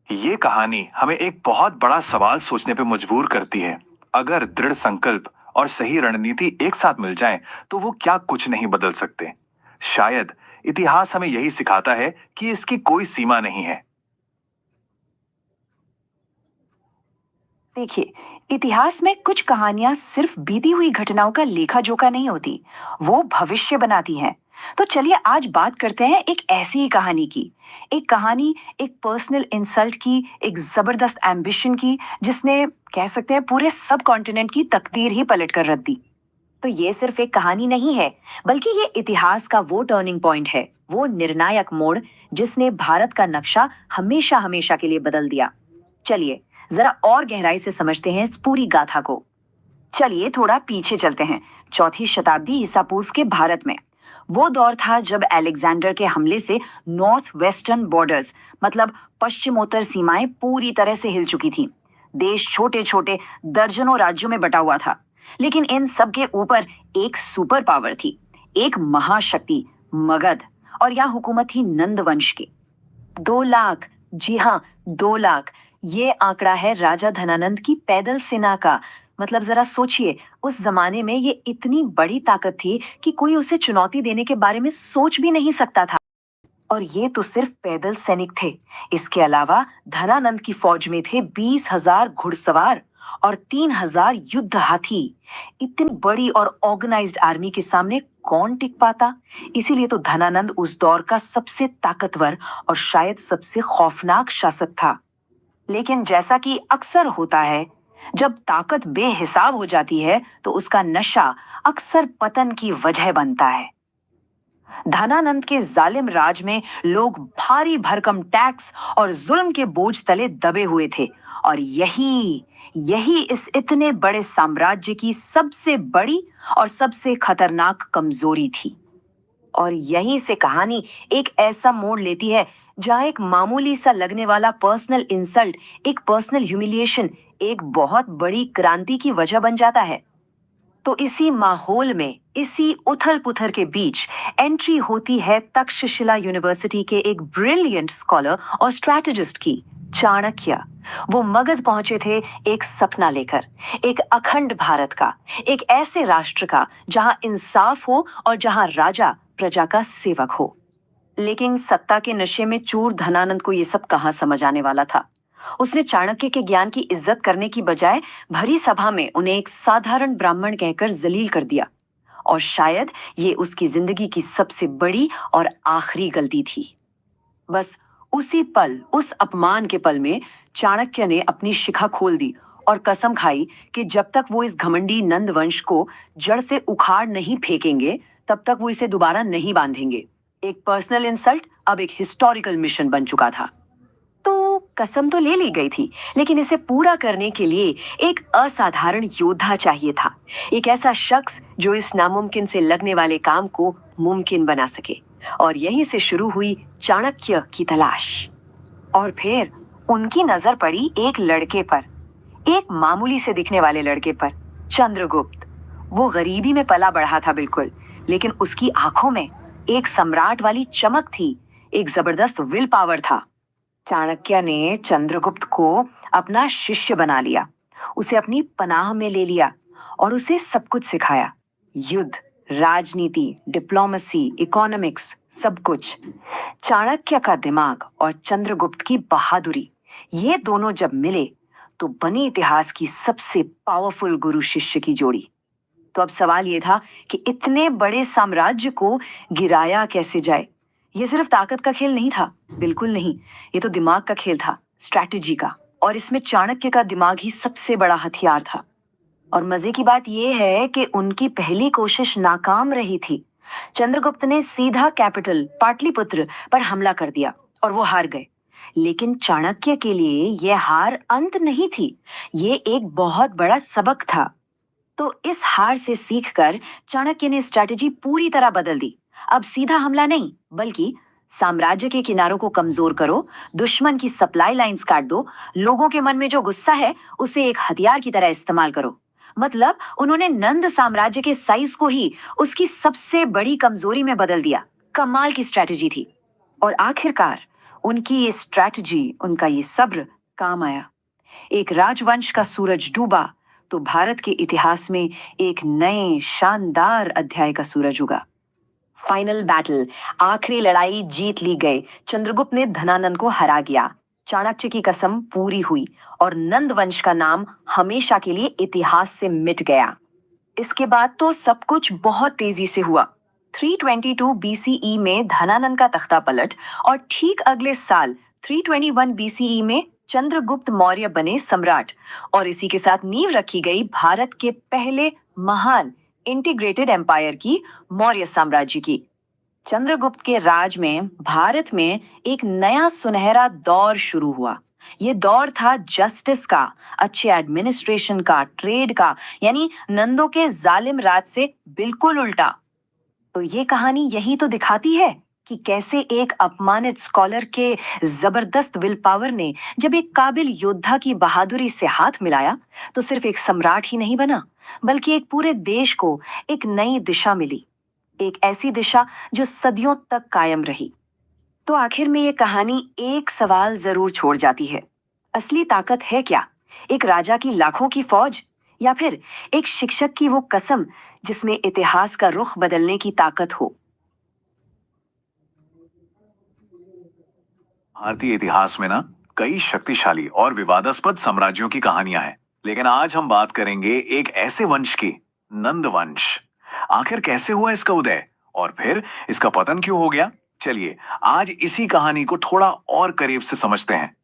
ये कहानी हमें एक बहुत बड़ा सवाल सोचने पे मजबूर करती है। अगर दृढ़ संकल्प और सही रणनीति एक साथ मिल जाएं, तो वो क्या कुछ नहीं बदल सकते। शायद इतिहास हमें यही सिखाता है कि इसकी कोई सीमा नहीं है। देखिए, इतिहास में कुछ कहानियां सिर्फ बीती हुई घटनाओं का लेखा जोखा नहीं होती, वो भविष्य बनाती हैं। तो चलिए आज बात करते हैं एक ऐसी ही कहानी की। एक कहानी, एक पर्सनल इंसल्ट की, एक जबरदस्त एम्बिशन की, जिसने कह सकते हैं पूरे सब कॉन्टिनेंट की तकदीर ही पलट कर रख दी। तो ये सिर्फ एक कहानी नहीं है, बल्कि ये इतिहास का वो टर्निंग पॉइंट है, वो निर्णायक मोड़ जिसने भारत का नक्शा हमेशा हमेशा के लिए बदल दिया। चलिए जरा और गहराई से समझते हैं इस पूरी गाथा को। चलिए थोड़ा पीछे चलते हैं, 4वीं शताब्दी ईसा पूर्व के भारत में। वो दौर था जब अलेक्जेंडर के हमले से नॉर्थ वेस्टर्न बॉर्डर्स, मतलब पश्चिमोत्तर सीमाएं पूरी तरह से हिल चुकी थीं। देश छोटे छोटे दर्जनों राज्यों में बटा हुआ था, लेकिन इन सब के ऊपर एक सुपर पावर थी, एक महाशक्ति मगध, और यहाँ हुकूमत थी नंद वंश की। 2 लाख, जी हाँ 2 लाख, ये आंकड़ा है राजा धनानंद की पैदल सेना का। मतलब जरा सोचिए, उस जमाने में ये इतनी बड़ी ताकत थी कि कोई उसे चुनौती देने के बारे में सोच भी नहीं सकता था। और ये तो सिर्फ पैदल सैनिक थे। इसके अलावा धनानंद की फौज में थे 20,000 घुड़सवार और 3,000 युद्ध हाथी। इतनी बड़ी और ऑर्गेनाइज्ड आर्मी के सामने कौन टिक पाता? इसीलिए तो धनानंद उस दौर का सबसे ताकतवर और शायद सबसे खौफनाक शासक था। लेकिन जैसा कि अक्सर होता है, जब ताकत बेहिसाब हो जाती है तो उसका नशा अक्सर पतन की वजह बनता है। धनानंद के जालिम राज में लोग भारी भरकम टैक्स और जुल्म के बोझ तले दबे हुए थे, और यही इस इतने बड़े साम्राज्य की सबसे बड़ी और सबसे खतरनाक कमजोरी थी। और यहीं से कहानी एक ऐसा मोड़ लेती है जहां एक मामूली सा लगने वाला पर्सनल इंसल्ट, एक पर्सनल ह्यूमिलिएशन, एक बहुत बड़ी क्रांति की वजह बन जाता है। तो इसी माहौल में, इसी उथल पुथल के बीच एंट्री होती है तक्षशिला यूनिवर्सिटी के एक ब्रिलियंट स्कॉलर और स्ट्रैटेजिस्ट की, चाणक्य, वो मगध पहुंचे थे एक सपना लेकर, एक अखंड भारत का, एक ऐसे राष्ट्र का जहां इंसाफ हो और जहां राजा प्रजा का सेवक हो। लेकिन सत्ता के नशे में चूर धनानंद को ये सब कहाँ समझ आने वाला था। उसने चाणक्य के ज्ञान की इज्जत करने की बजाय भरी सभा में उन्हें एक साधारण ब्राह्मण कहकर जलील कर दिया। और शायद ये उसकी जिंदगी की सबसे बड़ी और आखिरी गलती थी। बस उसी पल, उस अपमान के पल में चाणक्य ने अपनी शिखा खोल दी और कसम खाई कि जब तक वो इस घमंडी नंद वंश को जड़ से उखाड़ नहीं फेंकेंगे, तब तक वो इसे दोबारा नहीं बांधेंगे। एक पर्सनल इंसल्ट अब एक हिस्टोरिकल मिशन बन चुका था। तो कसम तो ले ली गई थी, लेकिन इसे पूरा करने के लिए एक असाधारण योद्धा चाहिए था। एक ऐसा शख्स जो इस नामुमकिन से लगने वाले काम को मुमकिन बना सके। और यहीं से शुरू हुई चाणक्य की तलाश। और फिर उनकी नजर पड़ी एक लड़के पर, एक मामूली से दिखने वाले लड़के पर, चंद्रगुप्त। वो गरीबी में पला बढ़ा था बिल्कुल, लेकिन उसकी आंखों में एक सम्राट वाली चमक थी, एक जबरदस्त विल पावर था। चाणक्य ने चंद्रगुप्त को अपना शिष्य बना लिया, उसे अपनी पनाह में ले लिया और उसे सब कुछ सिखाया। युद्ध, राजनीति, डिप्लोमेसी, इकोनॉमिक्स, सब कुछ। चाणक्य का दिमाग और चंद्रगुप्त की बहादुरी, ये दोनों जब मिले तो बनी इतिहास की सबसे पावरफुल गुरु शिष्य की जोड़ी। तो अब सवाल ये था कि इतने बड़े साम्राज्य को गिराया कैसे जाए। ये सिर्फ ताकत का खेल नहीं था, बिल्कुल नहीं। ये तो दिमाग का खेल था, स्ट्रैटेजी का। और इसमें चाणक्य का दिमाग ही सबसे बड़ा हथियार था। और मजे की बात यह है कि उनकी पहली कोशिश नाकाम रही थी। चंद्रगुप्त ने सीधा कैपिटल पाटलिपुत्र पर हमला कर दिया और वो हार गए। लेकिन चाणक्य के लिए यह हार अंत नहीं थी, ये एक बहुत बड़ा सबक था। तो इस हार से सीखकर चाणक्य ने स्ट्रैटेजी पूरी तरह बदल दी। अब सीधा हमला नहीं, बल्कि साम्राज्य के किनारों को कमजोर करो, दुश्मन की सप्लाई लाइंस काट दो, लोगों के मन में जो गुस्सा है उसे एक हथियार की तरह इस्तेमाल करो। मतलब उन्होंने नंद साम्राज्य के साइज को ही उसकी सबसे बड़ी कमजोरी में बदल दिया। कमाल की स्ट्रैटेजी थी। और आखिरकार उनकी ये स्ट्रैटेजी, उनका ये सब्र काम आया। एक राजवंश का सूरज डूबा तो भारत के इतिहास में एक नए शानदार अध्याय का सूरज उगा। फाइनल बैटल, आखिरी लड़ाई जीत ली गई। चंद्रगुप्त ने धनानंद को हरा गया। चाणक्य की कसम पूरी हुई और नंद वंश का नाम हमेशा के लिए इतिहास से मिट गया। इसके बाद तो सब कुछ बहुत तेजी से हुआ। 322 बीसीई में धनानंद का तख्ता पलट और ठीक अगले साल 321 बीसीई में चंद्रगुप्त मौर्य बने सम्राट। और इसी के साथ नींव रखी गई भारत के पहले महान इंटीग्रेटेड एम्पायर की, मौर्य साम्राज्य की। चंद्रगुप्त के राज में भारत में एक नया सुनहरा दौर शुरू हुआ। ये दौर था जस्टिस का, अच्छे एडमिनिस्ट्रेशन का, ट्रेड का, यानी नंदों के जालिम राज से बिल्कुल उल्टा। तो ये कहानी यही तो दिखाती है कि कैसे एक अपमानित स्कॉलर के जबरदस्त विल पावर ने जब एक काबिल योद्धा की बहादुरी से हाथ मिलाया तो सिर्फ एक सम्राट ही नहीं बना, बल्कि एक पूरे देश को एक नई दिशा मिली। एक ऐसी दिशा जो सदियों तक कायम रही। तो आखिर में ये कहानी एक सवाल जरूर छोड़ जाती है। असली ताकत है क्या? एक राजा की लाखों की फौज, या फिर एक शिक्षक की वो कसम जिसमें इतिहास का रुख बदलने की ताकत हो? भारतीय इतिहास में ना कई शक्तिशाली और विवादास्पद साम्राज्यों की कहानियां हैं, लेकिन आज हम बात करेंगे एक ऐसे वंश की, नंद वंश। आखिर कैसे हुआ इसका उदय और फिर इसका पतन क्यों हो गया? चलिए आज इसी कहानी को थोड़ा और करीब से समझते हैं।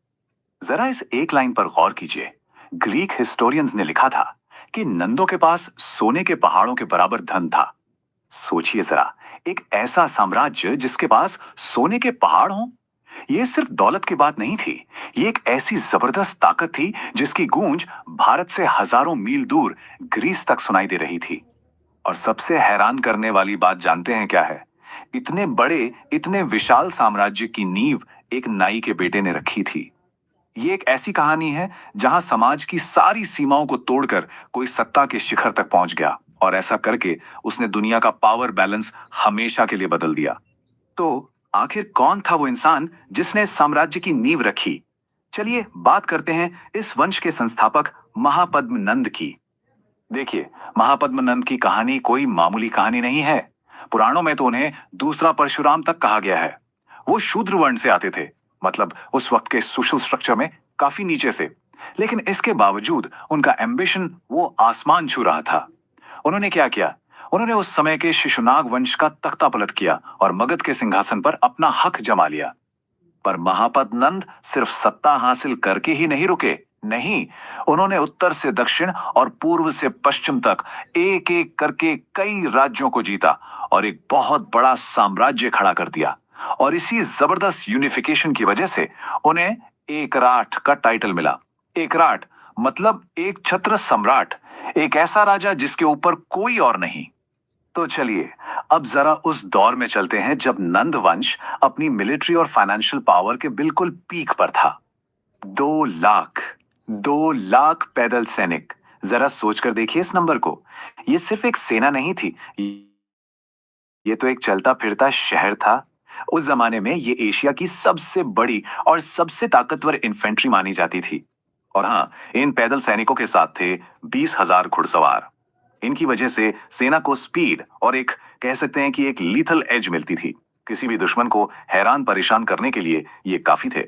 जरा इस एक लाइन पर गौर कीजिए। ग्रीक हिस्टोरियंस ने लिखा था कि नंदों के पास सोने के पहाड़ों के बराबर धन था। सोचिए जरा, एक ऐसा साम्राज्य जिसके पास सोने के पहाड़ हों। ये सिर्फ दौलत की बात नहीं थी, ये एक ऐसी जबरदस्त ताकत थी जिसकी गूंज भारत से हजारों मील दूर ग्रीस तक सुनाई दे रही थी। और सबसे हैरान करने वाली बात जानते हैं क्या है? इतने बड़े, इतने विशाल साम्राज्य की नींव एक नाई के बेटे ने रखी थी। ये एक ऐसी कहानी है जहां समाज की सारी सीमाओं को तोड़कर कोई सत्ता के शिखर तक पहुंच गया, और ऐसा करके उसने दुनिया का पावर बैलेंस हमेशा के लिए बदल दिया। तो आखिर कौन था वो इंसान जिसने इस साम्राज्य की नींव रखी? चलिए बात करते हैं इस वंश के संस्थापक महापद्म नंद की। देखिए, महापद्म नंद की कहानी कोई मामूली कहानी नहीं है। पुराणों में तो उन्हें दूसरा परशुराम तक कहा गया है। वो शूद्र वर्ण से आते थे, मतलब उस वक्त के सोशल स्ट्रक्चर में काफी नीचे से। लेकिन इसके बावजूद उनका एम्बिशन वो आसमान छू रहा था। उन्होंने क्या किया? उन्होंने उस समय के शिशुनाग वंश का तख्ता पलट किया और मगध के सिंहासन पर अपना हक जमा लिया। पर महापद नंद सिर्फ सत्ता हासिल करके ही नहीं रुके। नहीं, उन्होंने उत्तर से दक्षिण और पूर्व से पश्चिम तक एक एक करके कई राज्यों को जीता और एक बहुत बड़ा साम्राज्य खड़ा कर दिया। और इसी जबरदस्त यूनिफिकेशन की वजह से उन्हें एकराट का टाइटल मिला। एकराट मतलब एक छत्र सम्राट, एक ऐसा राजा जिसके ऊपर कोई और नहीं। तो चलिए अब जरा उस दौर में चलते हैं जब नंद वंश अपनी मिलिट्री और फाइनेंशियल पावर के बिल्कुल पीक पर था। 2 लाख पैदल सैनिक। जरा सोचकर देखिए इस नंबर को। ये सिर्फ एक सेना नहीं थी, ये तो एक चलता फिरता शहर था। उस जमाने में ये एशिया की सबसे बड़ी और सबसे ताकतवर इन्फेंट्री मानी जाती थी। और हाँ, इन पैदल सैनिकों के साथ थे 20,000 घुड़सवार। इनकी वजह से सेना को स्पीड और एक कह सकते हैं कि एक लीथल एज मिलती थी। किसी भी दुश्मन को हैरान परेशान करने के लिए ये काफी थे।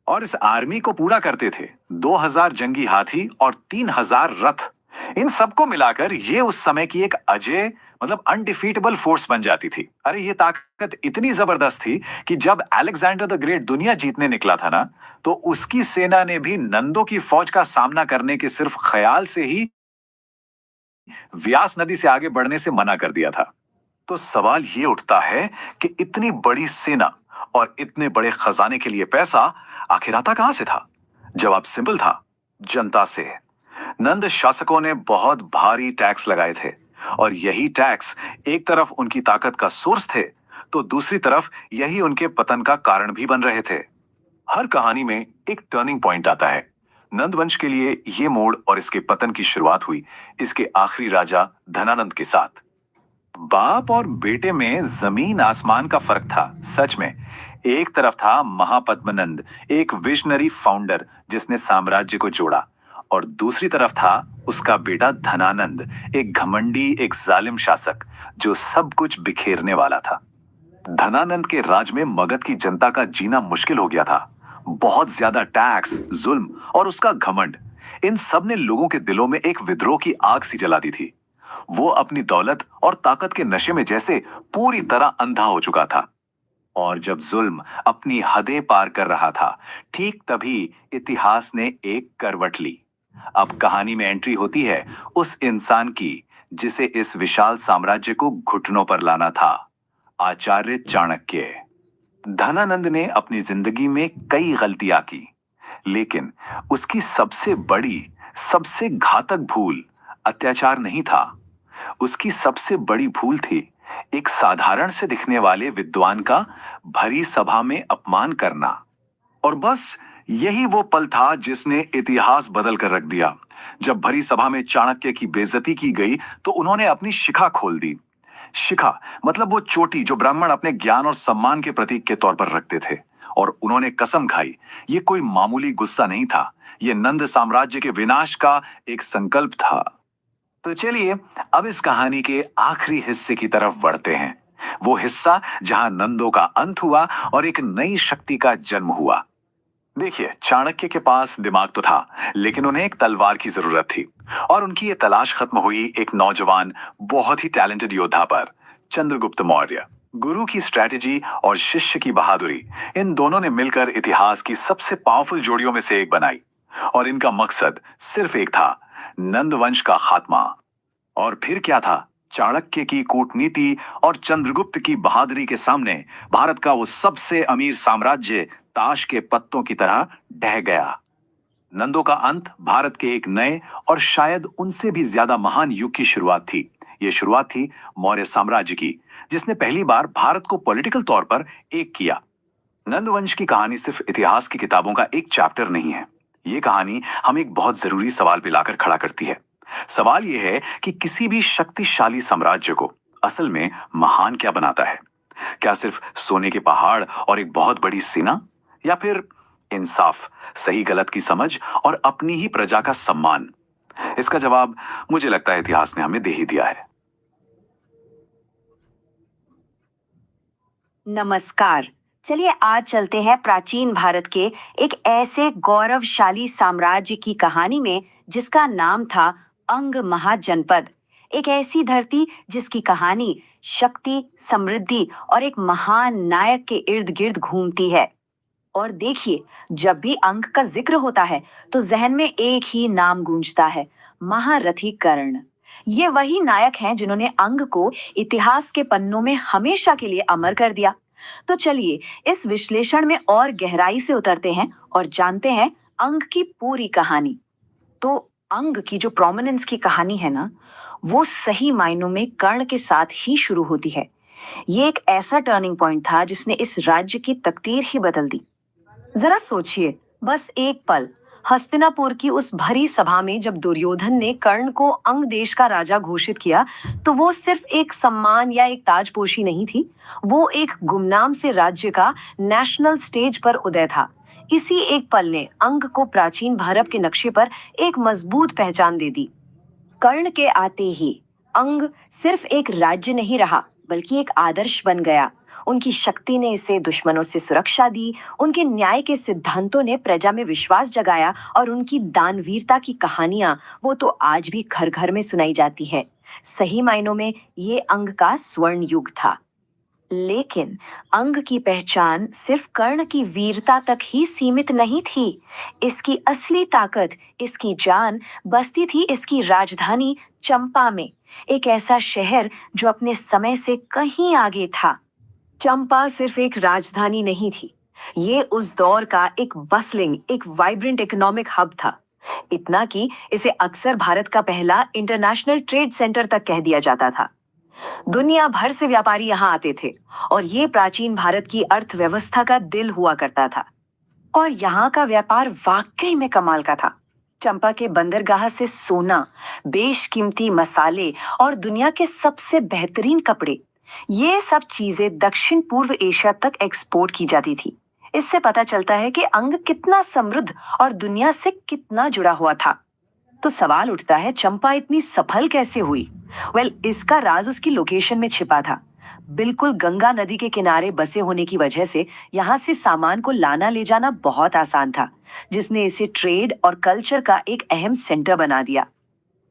और इस आर्मी को पूरा करते थे 2,000 जंगी हाथी और 3,000 रथ। इन सबको मिलाकर ये उस समय की एक अजय मतलब अनडिफीटेबल फोर्स बन जाती थी। अरे ये ताकत इतनी जबरदस्त थी कि जब अलेक्जेंडर द ग्रेट दुनिया जीतने निकला था ना, तो उसकी सेना ने भी नंदों की फौज का सामना करने के सिर्फ ख्याल से ही व्यास नदी से आगे बढ़ने से मना कर दिया था। तो सवाल ये उठता है कि इतनी बड़ी सेना और इतने बड़े खजाने के लिए पैसा आखिर आता कहां से था? जवाब सिंपल था, जनता से। नंद शासकों ने बहुत भारी टैक्स लगाए थे और यही टैक्स एक तरफ उनकी ताकत का सोर्स थे, तो दूसरी तरफ यही उनके पतन का कारण भी बन रहे थे। हर कहानी में एक टर्निंग पॉइंट आता है। नंद वंश के लिए ये मोड़ और इसके पतन की शुरुआत हुई इसके आखिरी राजा धनानंद के साथ। बाप और बेटे में जमीन आसमान का फर्क था, सच में। एक तरफ था महापद्मनंद, एक विजनरी फाउंडर जिसने साम्राज्य को जोड़ा, और दूसरी तरफ था उसका बेटा धनानंद, एक घमंडी, एक जालिम शासक जो सब कुछ बिखेरने वाला था। धनानंद के राज में मगध की जनता का जीना मुश्किल हो गया था। बहुत ज्यादा टैक्स, जुल्म और उसका घमंड, इन सब ने लोगों के दिलों में एक विद्रोह की आग सी जला दी थी। वो अपनी दौलत और ताकत के नशे में जैसे पूरी तरह अंधा हो चुका था। और जब जुल्म अपनी हदें पार कर रहा था, ठीक तभी इतिहास ने एक करवट ली। अब कहानी में एंट्री होती है उस इंसान की जिसे इस विशाल साम्राज्य को घुटनों पर लाना था, आचार्य चाणक्य। धनानंद ने अपनी जिंदगी में कई गलतियां की, लेकिन उसकी सबसे बड़ी, सबसे घातक भूल अत्याचार नहीं था। उसकी सबसे बड़ी भूल थी एक साधारण से दिखने वाले विद्वान का भरी सभा में अपमान करना। और बस यही वो पल था जिसने इतिहास बदल कर रख दिया। जब भरी सभा में चाणक्य की बेइज्जती की गई तो उन्होंने अपनी शिखा खोल दी। शिखा मतलब वो चोटी जो ब्राह्मण अपने ज्ञान और सम्मान के प्रतीक के तौर पर रखते थे। और उन्होंने कसम खाई, ये कोई मामूली गुस्सा नहीं था, ये नंद साम्राज्य के विनाश का एक संकल्प था। तो चलिए अब इस कहानी के आखिरी हिस्से की तरफ बढ़ते हैं। वो हिस्सा जहां नंदों का अंत हुआ और एक नई शक्ति का जन्म हुआ। देखिए, चाणक्य के पास दिमाग तो था, लेकिन उन्हें एक तलवार की जरूरत थी। और उनकी ये तलाश खत्म हुई एक नौजवान, बहुत ही टैलेंटेड योद्धा पर, चंद्रगुप्त मौर्य। गुरु की स्ट्रैटेजी और शिष्य की बहादुरी, इन दोनों ने मिलकर इतिहास की सबसे पावरफुल जोड़ियों में से एक बनाई। और इनका मकसद सिर्फ एक था, नंद वंश का खात्मा। और फिर क्या था? चाणक्य की कूटनीति और चंद्रगुप्त की बहादुरी के सामने भारत का वो सबसे अमीर साम्राज्य ताश के पत्तों की तरह ढह गया। नंदों का अंत भारत के एक नए और शायद उनसे भी ज्यादा महान युग की शुरुआत थी। ये शुरुआत थी मौर्य साम्राज्य की, जिसने पहली बार भारत को पॉलिटिकल तौर पर एक किया। नंद वंश की कहानी सिर्फ इतिहास की किताबों का एक चैप्टर नहीं है। ये कहानी हमें एक बहुत जरूरी सवाल पे लाकर खड़ा करती है। सवाल यह है कि किसी भी शक्तिशाली साम्राज्य को असल में महान क्या बनाता है? क्या सिर्फ सोने के पहाड़ और एक बहुत बड़ी सेना, या फिर इंसाफ, सही गलत की समझ और अपनी ही प्रजा का सम्मान। इसका जवाब मुझे लगता है इतिहास ने हमें दे ही दिया है। नमस्कार। चलिए आज चलते हैं प्राचीन भारत के एक ऐसे गौरवशाली साम्राज्य की कहानी में जिसका नाम था अंग महाजनपद। एक ऐसी धरती जिसकी कहानी शक्ति, समृद्धि और एक महान नायक के इर्द गिर्द घूमती है। और देखिए, जब भी अंग का जिक्र होता है तो जहन में एक ही नाम गूंजता है, महारथी कर्ण। ये वही नायक हैं जिन्होंने अंग को इतिहास के पन्नों में हमेशा के लिए अमर कर दिया। तो चलिए इस विश्लेषण में और गहराई से उतरते हैं और जानते हैं अंग की पूरी कहानी। तो अंग की जो प्रोमिनेंस की कहानी है ना, वो सही मायनों में कर्ण के साथ ही शुरू होती है। ये एक ऐसा टर्निंग पॉइंट था जिसने इस राज्य की तकदीर ही बदल दी। जरा सोचिए, बस एक पल, हस्तिनापुर की उस भरी सभा में जब दुर्योधन ने कर्ण को अंग देश का राजा घोषित किया, तो वो सिर्फ एक सम्मान या एक ताजपोशी नहीं थी, वो एक गुमनाम से राज्य का नेशनल स्टेज पर उदय था। इसी एक पल ने अंग को प्राचीन भारत के नक्शे पर एक मजबूत पहचान दे दी। कर्ण के आते ही अंग सिर्फ एक राज्य नहीं रहा, बल्कि एक आदर्श बन गया। उनकी शक्ति ने इसे दुश्मनों से सुरक्षा दी, उनके न्याय के सिद्धांतों ने प्रजा में विश्वास जगाया और उनकी दानवीरता की कहानियां वो तो आज भी घर घर में सुनाई जाती है। सही मायनों में ये अंग का स्वर्ण युग था। लेकिन अंग की पहचान सिर्फ कर्ण की वीरता तक ही सीमित नहीं थी। इसकी असली ताकत, इसकी जान बसती थी इसकी राजधानी चंपा में, एक ऐसा शहर जो अपने समय से कहीं आगे था। चंपा सिर्फ एक राजधानी नहीं थी, ये उस दौर का एक बसलिंग, एक वाइब्रेंट इकोनॉमिक हब था। इतना कि इसे अक्सर भारत का पहला इंटरनेशनल ट्रेड सेंटर तक कह दिया जाता था। दुनिया भर से व्यापारी यहाँ आते थे और ये प्राचीन भारत की अर्थव्यवस्था का दिल हुआ करता था। और यहाँ का व्यापार वाकई में कमाल का था। चंपा के बंदरगाह से सोना, बेशकीमती मसाले और दुनिया के सबसे बेहतरीन कपड़े, ये सब चीजें दक्षिण पूर्व एशिया तक एक्सपोर्ट की जाती थी। इससे पता चलता है कि अंग कितना समृद्ध और दुनिया से कितना जुड़ा हुआ था। तो सवाल उठता है, चंपा इतनी सफल कैसे हुई? इसका राज उसकी लोकेशन में छिपा था। बिल्कुल गंगा नदी के किनारे बसे होने की वजह से यहाँ से सामान को लाना ले जाना बहुत आसान था, जिसने इसे ट्रेड और कल्चर का एक अहम सेंटर बना दिया।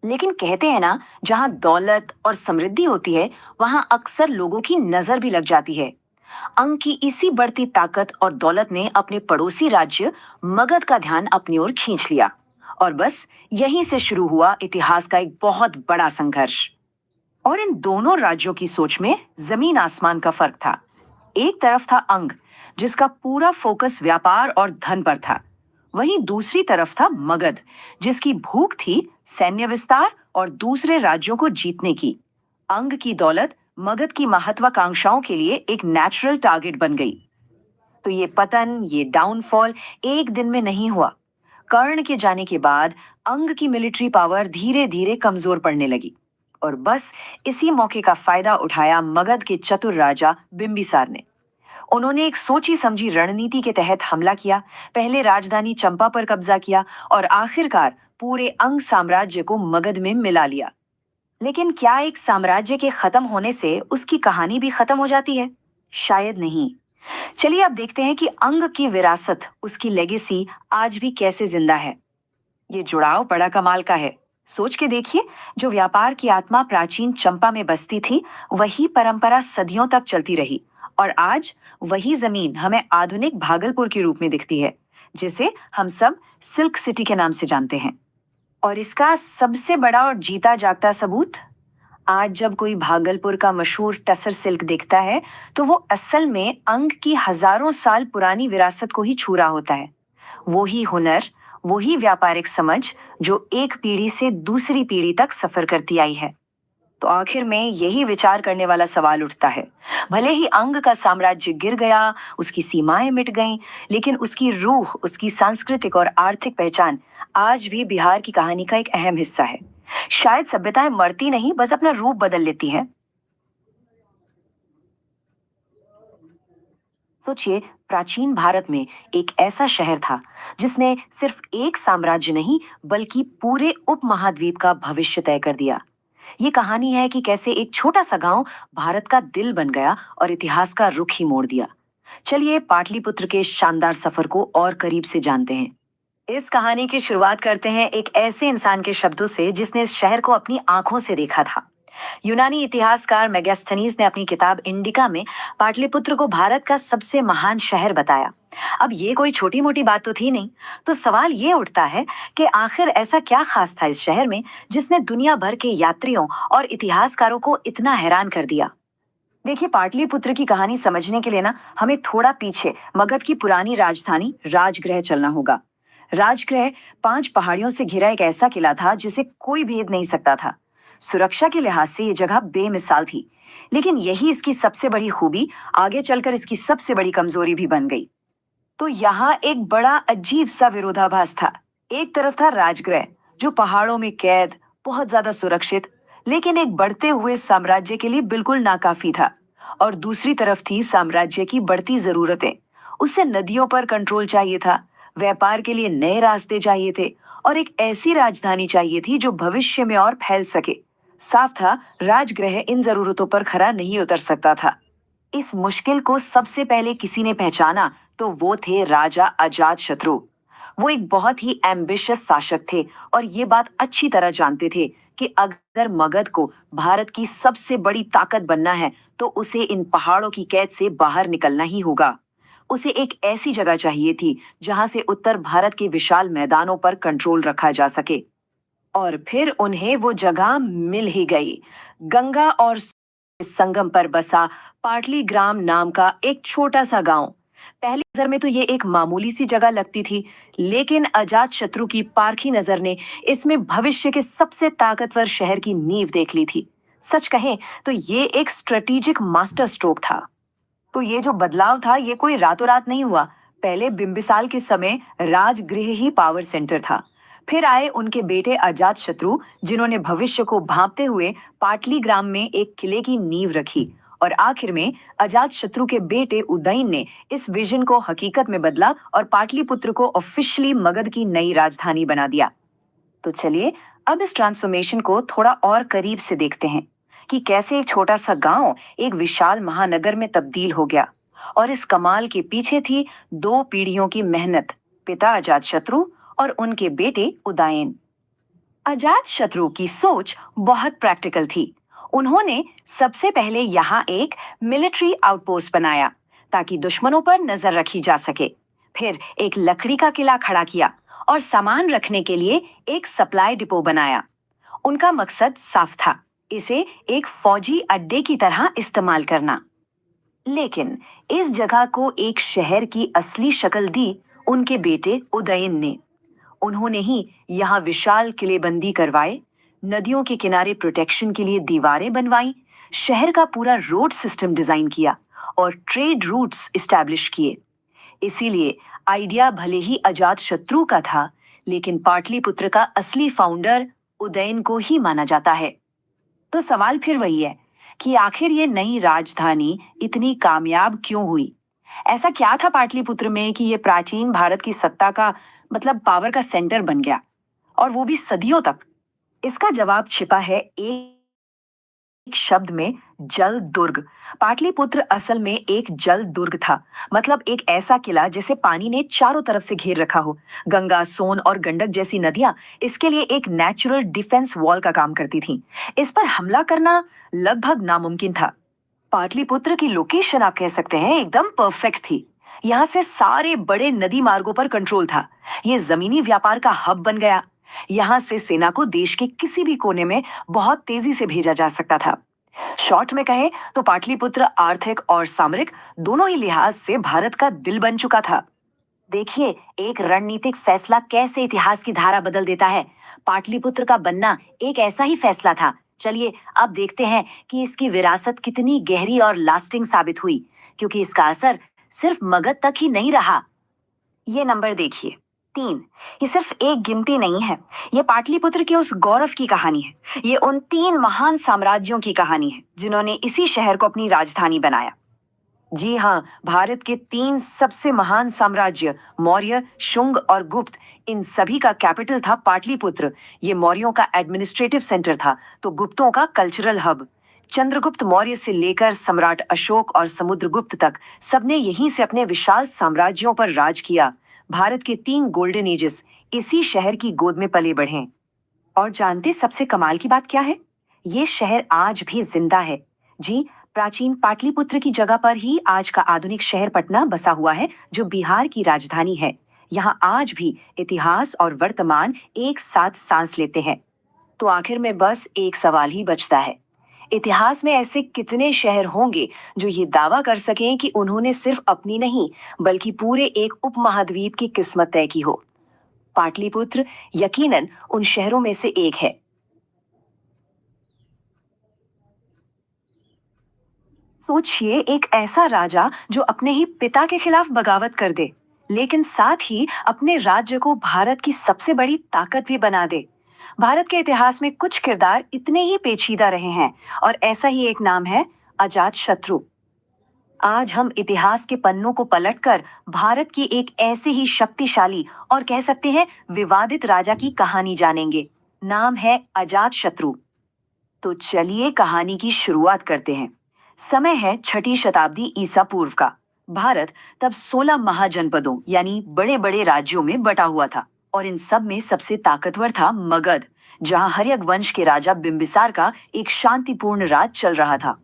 लेकिन कहते हैं ना, जहाँ दौलत और समृद्धि होती है वहाँ अक्सर लोगों की नजर भी लग जाती है। अंग की इसी बढ़ती ताकत और दौलत ने अपने पड़ोसी राज्य मगध का ध्यान अपनी ओर खींच लिया। और बस यहीं से शुरू हुआ इतिहास का एक बहुत बड़ा संघर्ष। और इन दोनों राज्यों की सोच में जमीन आसमान का फर्क था। एक तरफ था अंग, जिसका पूरा फोकस व्यापार और धन पर था। वहीं दूसरी तरफ था मगध, जिसकी भूख थी सैन्य विस्तार और दूसरे राज्यों को जीतने की। अंग की दौलत मगध की महत्वाकांक्षाओं के लिए एक नेचुरल टारगेट बन गई। तो ये पतन, ये डाउनफॉल एक दिन में नहीं हुआ। कर्ण के जाने के बाद अंग की मिलिट्री पावर धीरे धीरे कमजोर पड़ने लगी और बस इसी मौके का फायदा उठाया मगध के चतुर राजा बिंबिसार ने। उन्होंने एक सोची समझी रणनीति के तहत हमला किया, पहले राजधानी चंपा पर कब्जा किया और आखिरकार पूरे अंग साम्राज्य को मगध में मिला लिया। लेकिन क्या एक साम्राज्य के खत्म होने से उसकी कहानी भी खत्म हो जाती है? शायद नहीं। चलिए अब देखते हैं कि अंग की विरासत, उसकी लेगेसी आज भी कैसे जिंदा है। ये जुड़ाव बड़ा कमाल का है। सोच के देखिए, जो व्यापार की आत्मा प्राचीन चंपा में बसती थी, वही परंपरा सदियों तक चलती रही और आज वही जमीन हमें आधुनिक भागलपुर के रूप में दिखती है, जिसे हम सब सिल्क सिटी के नाम से जानते हैं। और इसका सबसे बड़ा और जीता जागता सबूत, आज जब कोई भागलपुर का मशहूर टसर सिल्क देखता है तो वो असल में अंग की हजारों साल पुरानी विरासत को ही छू रहा होता है। वही हुनर, वही व्यापारिक समझ जो एक पीढ़ी से दूसरी पीढ़ी तक सफर करती आई है। तो आखिर में यही विचार करने वाला सवाल उठता है, भले ही अंग का साम्राज्य गिर गया, उसकी सीमाएं मिट गईं, लेकिन उसकी रूह, उसकी सांस्कृतिक और आर्थिक पहचान आज भी बिहार की कहानी का एक अहम हिस्सा है। शायद सभ्यताएं मरती नहीं, बस अपना रूप बदल लेती हैं। सोचिए, प्राचीन भारत में एक ऐसा शहर था जिसने सिर्फ एक साम्राज्य नहीं बल्कि पूरे उपमहाद्वीप का भविष्य तय कर दिया। ये कहानी है कि कैसे एक छोटा सा गांव भारत का दिल बन गया और इतिहास का रुख ही मोड़ दिया। चलिए पाटलिपुत्र के शानदार सफर को और करीब से जानते हैं। इस कहानी की शुरुआत करते हैं एक ऐसे इंसान के शब्दों से जिसने इस शहर को अपनी आंखों से देखा था। यूनानी इतिहासकार मेगास्थनीज ने अपनी किताब इंडिका में पाटलिपुत्र को भारत का सबसे महान शहर बताया। अब ये कोई छोटी मोटी बात तो थी नहीं। तो सवाल ये उठता है कि आखिर ऐसा क्या खास था इस शहर में जिसने दुनिया भर के यात्रियों और इतिहासकारों को इतना हैरान कर दिया। देखिए, पाटलिपुत्र की कहानी समझने के लिए ना हमें थोड़ा पीछे मगध की पुरानी राजधानी राजगृह चलना होगा। राजगृह 5 पहाड़ियों से घिरा एक ऐसा किला था जिसे कोई भेद नहीं सकता था। सुरक्षा के लिहाज से ये जगह बेमिसाल थी, लेकिन यही इसकी सबसे बड़ी खूबी आगे चलकर इसकी सबसे बड़ी कमजोरी भी बन गई। तो यहाँ एक बड़ा अजीब सा विरोधाभास था। एक तरफ था राजगृह जो पहाड़ों में कैद, बहुत ज्यादा सुरक्षित, लेकिन एक बढ़ते हुए साम्राज्य के लिए बिल्कुल नाकाफी था। और दूसरी तरफ थी साम्राज्य की बढ़ती जरूरतें। उसे नदियों पर कंट्रोल चाहिए था, व्यापार के लिए नए रास्ते चाहिए थे और एक ऐसी राजधानी चाहिए थी जो भविष्य में और फैल सके। साफ था, राजगृह इन जरूरतों पर खरा नहीं उतर सकता था। इस मुश्किल को सबसे पहले किसी ने पहचाना तो वो थे राजा अजातशत्रु। वो एक बहुत ही एम्बिशियस शासक थे और ये बात अच्छी तरह जानते थे कि अगर मगध को भारत की सबसे बड़ी ताकत बनना है तो उसे इन पहाड़ों की कैद से बाहर निकलना ही होगा। उसे एक ऐसी जगह चाहिए थी जहां से उत्तर भारत के विशाल मैदानों पर कंट्रोल रखा जा सके। और फिर उन्हें वो जगह मिल ही गई। गंगा और संगम पर बसा पाटलीग्राम नाम का एक छोटा सा गांव। पहली नजर में तो ये एक मामूली सी जगह लगती थी, लेकिन अजातशत्रु की पारखी नजर ने इसमें भविष्य के सबसे ताकतवर शहर की नींव देख ली थी। सच कहें तो ये एक स्ट्रेटेजिक मास्टर स्ट्रोक था। तो ये जो बदलाव था ये कोई रातों रात नहीं हुआ। पहले बिंबिसाल के समय राजगृह ही पावर सेंटर था। फिर आए उनके बेटे अजातशत्रु जिन्होंने भविष्य को भांपते हुए पाटलीग्राम में एक किले की नींव रखी। और आखिर में अजातशत्रु के बेटे उदयन ने इस विजन को हकीकत में बदला और पाटलिपुत्र को ऑफिशियली मगध की नई राजधानी बना दिया। तो चलिए अब इस ट्रांसफॉर्मेशन को थोड़ा और करीब से देखते हैं कि कैसे एक छोटा सा गांव एक विशाल महानगर में तब्दील हो गया। और इस कमाल के पीछे थी 2 पीढ़ियों की मेहनत, पिता अजातशत्रु और उनके बेटे उदयन। अजातशत्रु की सोच बहुत प्रैक्टिकल थी। उन्होंने सबसे पहले यहाँ एक मिलिट्री आउटपोस्ट बनाया ताकि दुश्मनों पर नजर रखी जा सके। फिर एक लकड़ी का किला खड़ा किया और सामान रखने के लिए एक सप्लाई डिपो बनाया। उनका मकसद साफ था, इसे एक फौजी अड्डे की तरह इस्तेमाल करना। लेकिन इस जगह को एक शहर की असली शक्ल दी उनके बेटे उदयन ने। उन्होंने ही यहाँ विशाल किलेबंदी करवाए, नदियों के किनारे प्रोटेक्शन के लिए दीवारें बनवाई, शहर का पूरा रोड सिस्टम डिजाइन किया और ट्रेड रूट्स इस्टेब्लिश किए। इसीलिए आइडिया भले ही अजातशत्रु का था, लेकिन पाटलिपुत्र का असली फाउंडर उदयन को ही माना जाता है। तो सवाल फिर वही है कि आखिर ये नई राजधानी इतनी कामयाब क्यों हुई? ऐसा क्या था पाटलिपुत्र में कि ये प्राचीन भारत की सत्ता का मतलब पावर का सेंटर बन गया, और वो भी सदियों तक? इसका जवाब छिपा है एक शब्द में, जल दुर्ग। पाटलिपुत्र असल में एक जल दुर्ग था, मतलब एक ऐसा किला जिसे पानी ने चारों तरफ से घेर रखा हो। गंगा, सोन और गंडक जैसी नदियां इसके लिए एक नेचुरल डिफेंस वॉल का काम करती थीं। इस पर हमला करना लगभग नामुमकिन था। पाटलिपुत्र की लोकेशन आप कह सकते हैं एकदम परफेक्ट थी। यहाँ से सारे बड़े नदी मार्गों पर कंट्रोल था। ये जमीनी व्यापार का हब बन गया। यहाँ से सेना को देश के किसी भी कोने में बहुत तेजी से भेजा जा सकता था। शॉर्ट में कहें तो पाटलिपुत्र आर्थिक और सामरिक दोनों ही लिहाज से भारत का दिल बन चुका था। देखिए, एक रणनीतिक फैसला कैसे इतिहास की धारा बदल देता है। पाटलिपुत्र का बनना एक ऐसा ही फैसला था। चलिए अब देखते हैं कि इसकी विरासत कितनी गहरी और लास्टिंग साबित हुई, क्योंकि इसका असर सिर्फ मगध तक ही नहीं रहा। ये नंबर देखिए, 3। ये सिर्फ एक गिनती नहीं है, ये पाटलिपुत्र के उस गौरव की कहानी है। ये उन 3 महान साम्राज्यों की कहानी है जिन्होंने इसी शहर को अपनी राजधानी बनाया। जी हाँ, भारत के 3 सबसे महान साम्राज्य मौर्य, शुंग और गुप्त, इन सभी का कैपिटल था पाटलिपुत्र। ये मौर्यों का एडमिनिस्ट्रेटिव सेंटर था, तो गुप्तों का कल्चरल हब। चंद्रगुप्त मौर्य से लेकर सम्राट अशोक और समुद्रगुप्त तक सबने यहीं से अपने विशाल साम्राज्यों पर राज किया। भारत के 3 गोल्डन एजेस इसी शहर की गोद में पले बढ़े। और जानते सबसे कमाल की बात क्या है? ये शहर आज भी जिंदा है। जी, प्राचीन पाटलिपुत्र की जगह पर ही आज का आधुनिक शहर पटना बसा हुआ है, जो बिहार की राजधानी है। यहाँ आज भी इतिहास और वर्तमान एक साथ सांस लेते हैं। तो आखिर में बस एक सवाल ही बचता है, इतिहास में ऐसे कितने शहर होंगे जो ये दावा कर सकें कि उन्होंने सिर्फ अपनी नहीं, बल्कि पूरे एक उपमहाद्वीप की किस्मत तय की हो? पाटलिपुत्र यकीनन उन शहरों में से एक है। सोचिए, एक ऐसा राजा जो अपने ही पिता के खिलाफ बगावत कर दे, लेकिन साथ ही अपने राज्य को भारत की सबसे बड़ी ताकत भी बना दे। भारत के इतिहास में कुछ किरदार इतने ही पेचीदा रहे हैं, और ऐसा ही एक नाम है अजात शत्रु। आज हम इतिहास के पन्नों को पलटकर भारत की एक ऐसे ही शक्तिशाली और कह सकते हैं विवादित राजा की कहानी जानेंगे। नाम है अजात शत्रु। तो चलिए कहानी की शुरुआत करते हैं। समय है 6ठी शताब्दी ईसा पूर्व का। भारत तब 16 महाजनपदों यानी बड़े बड़े राज्यों में बटा हुआ था, और इन सब में सबसे ताकतवर था मगध, जहां हर्यक वंश के राजा बिंबिसार का एक शांतिपूर्ण राज चल रहा था।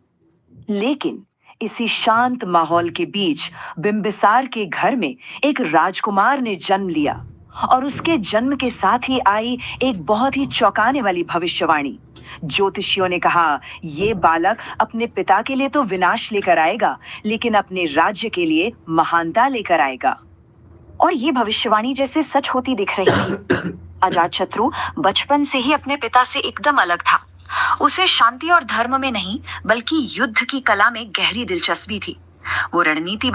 लेकिन इसी शांत माहौल के बीच बिंबिसार के घर में एक राजकुमार ने जन्म लिया, और उसके जन्म के साथ ही आई एक बहुत ही चौंकाने वाली भविष्यवाणी। ज्योतिषियों ने कहा, ये बालक अपने पिता के लिए तो विनाश लेकर आएगा, लेकिन अपने राज्य के लिए महानता लेकर आएगा। और ये भविष्यवाणी जैसे सच होती दिख रही थी। अजातशत्रु बचपन से ही अपने पिता से एकदम अलग था। उसे शांति और धर्म में नहीं, बल्कि युद्ध की कला में गहरी दिलचस्पी थी। वो रणनीति